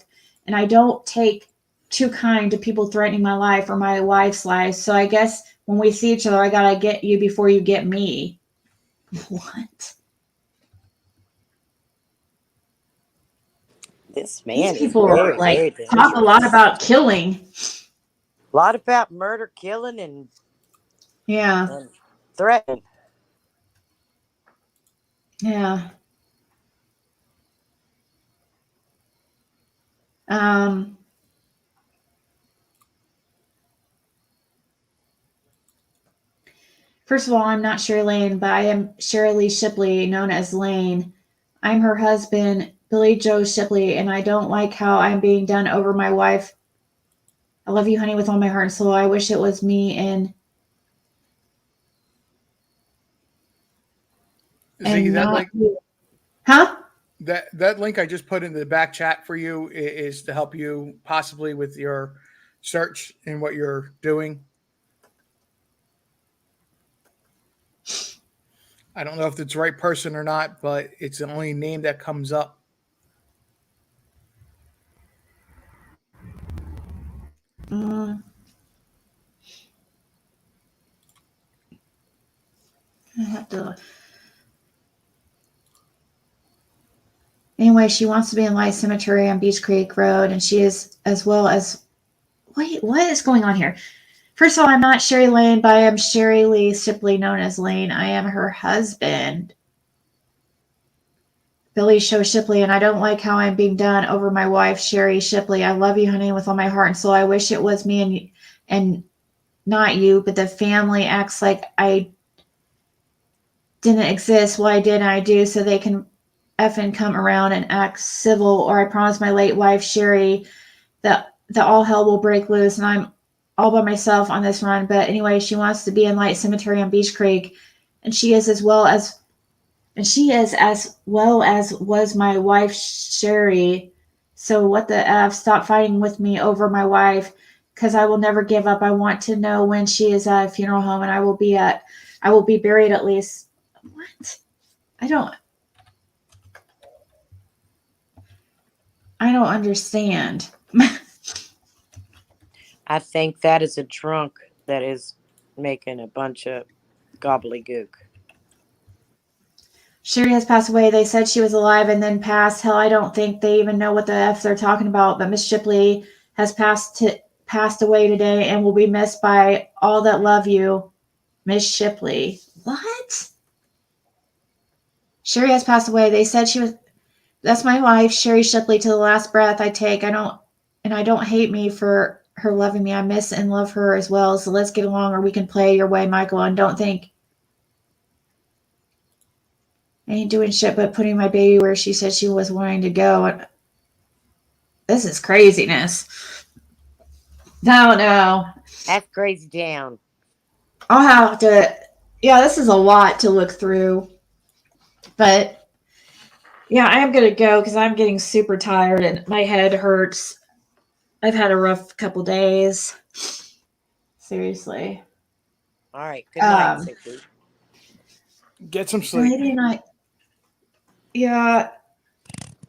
[SPEAKER 3] And I don't take too kind to people threatening my life or my wife's life. So I guess when we see each other, I got to get you before you get me. What?
[SPEAKER 6] This man
[SPEAKER 3] These people
[SPEAKER 6] is very,
[SPEAKER 3] are
[SPEAKER 6] very
[SPEAKER 3] talk a lot about killing.
[SPEAKER 6] A lot about murder, killing, and threatening.
[SPEAKER 3] Yeah. First of all, I'm not Shirley Lane, but I am Shirley Shipley, known as Lane. I'm her husband, Billy Joe Shipley, and I don't like how I'm being done over my wife. I love you, honey, with all my heart and soul. I wish it was me and
[SPEAKER 7] Ziggy, that link,
[SPEAKER 3] huh?
[SPEAKER 7] That link I just put in the back chat for you is to help you possibly with your search and what you're doing. I don't know if it's the right person or not, but it's the only name that comes up.
[SPEAKER 3] I have to. Anyway, she wants to be in Light Cemetery on Beach Creek Road, and she is as well as. Wait, what is going on here? First of all, I'm not Sherry Lane, but I am Sherry Lee Shipley, known as Lane. I am her husband, Billy Joe Shipley, and I don't like how I'm being done over my wife, Sherry Shipley. I love you, honey, with all my heart and soul. I wish it was me and not you, but the family acts like I didn't exist. Well, I did and I do, so they can effing come around and act civil, or I promise my late wife, Sherry, that all hell will break loose and I'm all by myself on this run. But anyway, she wants to be in Light Cemetery on Beach Creek, and she is as well as was my wife, Sherry. So what the F? Stop fighting with me over my wife, because I will never give up. I want to know when she is at a funeral home, and I will be buried at least. What? I don't understand.
[SPEAKER 6] I think that is a drunk that is making a bunch of gobbledygook.
[SPEAKER 3] Sherry has passed away. They said she was alive and then passed. Hell, I don't think they even know what the F they're talking about. But Miss Shipley has passed away today and will be missed by all that love you, Miss Shipley. What? Sherry has passed away. They said she was. That's my wife, Sherry Shipley, to the last breath I take. I don't hate me for her loving me. I miss and love her as well. So let's get along, or we can play your way, Michael. And don't think I ain't doing shit but putting my baby where she said she was wanting to go. And this is craziness. No.
[SPEAKER 6] That's crazy down.
[SPEAKER 3] I'll have to. Yeah, this is a lot to look through. But yeah, I am gonna go because I'm getting super tired and my head hurts. I've had a rough couple days. Seriously.
[SPEAKER 6] All right. Good night, Ziggy.
[SPEAKER 7] Get some sleep.
[SPEAKER 3] Maybe not. Yeah,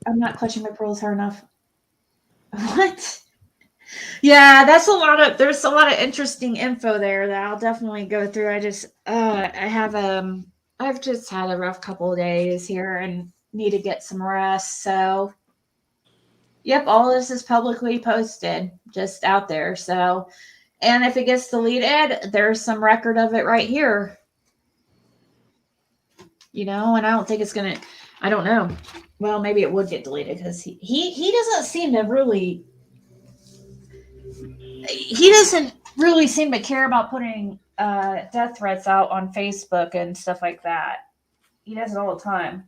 [SPEAKER 3] I'm not clutching my pearls hard enough. What? Yeah, there's a lot of interesting info there that I'll definitely go through. I've just had a rough couple of days here and need to get some rest. So, yep, all this is publicly posted, just out there. So, and if it gets deleted, there's some record of it right here. And I don't think it's gonna. I don't know. Well, maybe it would get deleted because he doesn't seem to really. He doesn't really seem to care about putting death threats out on Facebook and stuff like that. He does it all the time.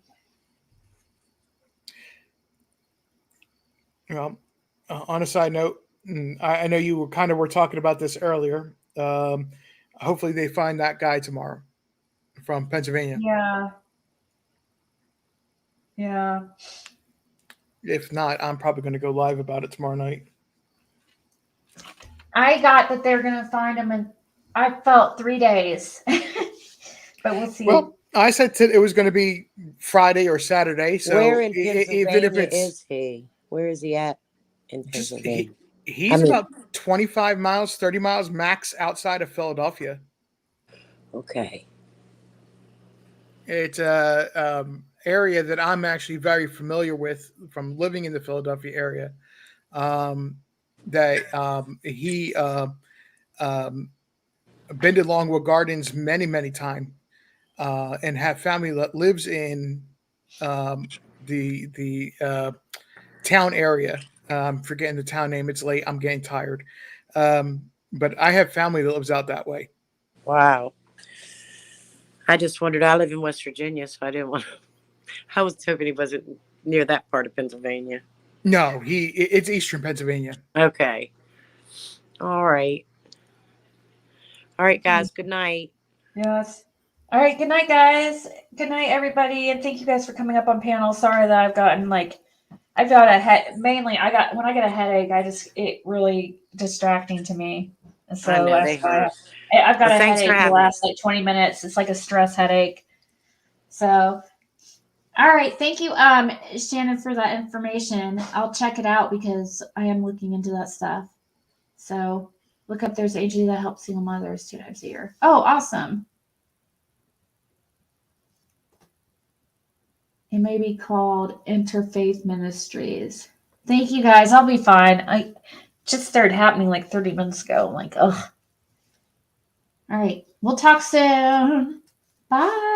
[SPEAKER 7] Well, on a side note, I know you were talking about this earlier. Hopefully they find that guy tomorrow from Pennsylvania.
[SPEAKER 3] Yeah.
[SPEAKER 7] If not, I'm probably going to go live about it tomorrow night.
[SPEAKER 3] I got that they're going to find him in, I felt 3 days. But we'll see.
[SPEAKER 7] Well, I said it was going to be Friday or Saturday. So
[SPEAKER 6] where in Pennsylvania
[SPEAKER 7] even if it's,
[SPEAKER 6] is he? Where is he at in Pennsylvania?
[SPEAKER 7] He's about 25 miles, 30 miles max outside of Philadelphia.
[SPEAKER 6] Okay.
[SPEAKER 7] It's a area that I'm actually very familiar with from living in the Philadelphia area. He been to Longwood Gardens many, many times, and have family that lives in the town area. Forgetting the town name. It's late. I'm getting tired. But I have family that lives out that way.
[SPEAKER 6] Wow. I just wondered. I live in West Virginia, so I didn't want to. I was hoping he wasn't near that part of Pennsylvania.
[SPEAKER 7] No, it's Eastern Pennsylvania.
[SPEAKER 6] Okay. All right. All right, guys. Good night.
[SPEAKER 3] Yes. All right. Good night, guys. Good night, everybody. And thank you guys for coming up on panel. Sorry that I've got a head. Mainly, when I get a headache, it really distracting to me. And so that's why I've got a headache for the last 20 minutes. It's like a stress headache. So, all right. Thank you, Shannon, for that information. I'll check it out because I am looking into that stuff. So look up, there's an agency that helps single mothers 2 times a year. Oh, awesome. It may be called Interfaith Ministries. Thank you, guys. I'll be fine. I just started happening like 30 minutes ago. I'm like, ugh. All right. We'll talk soon. Bye.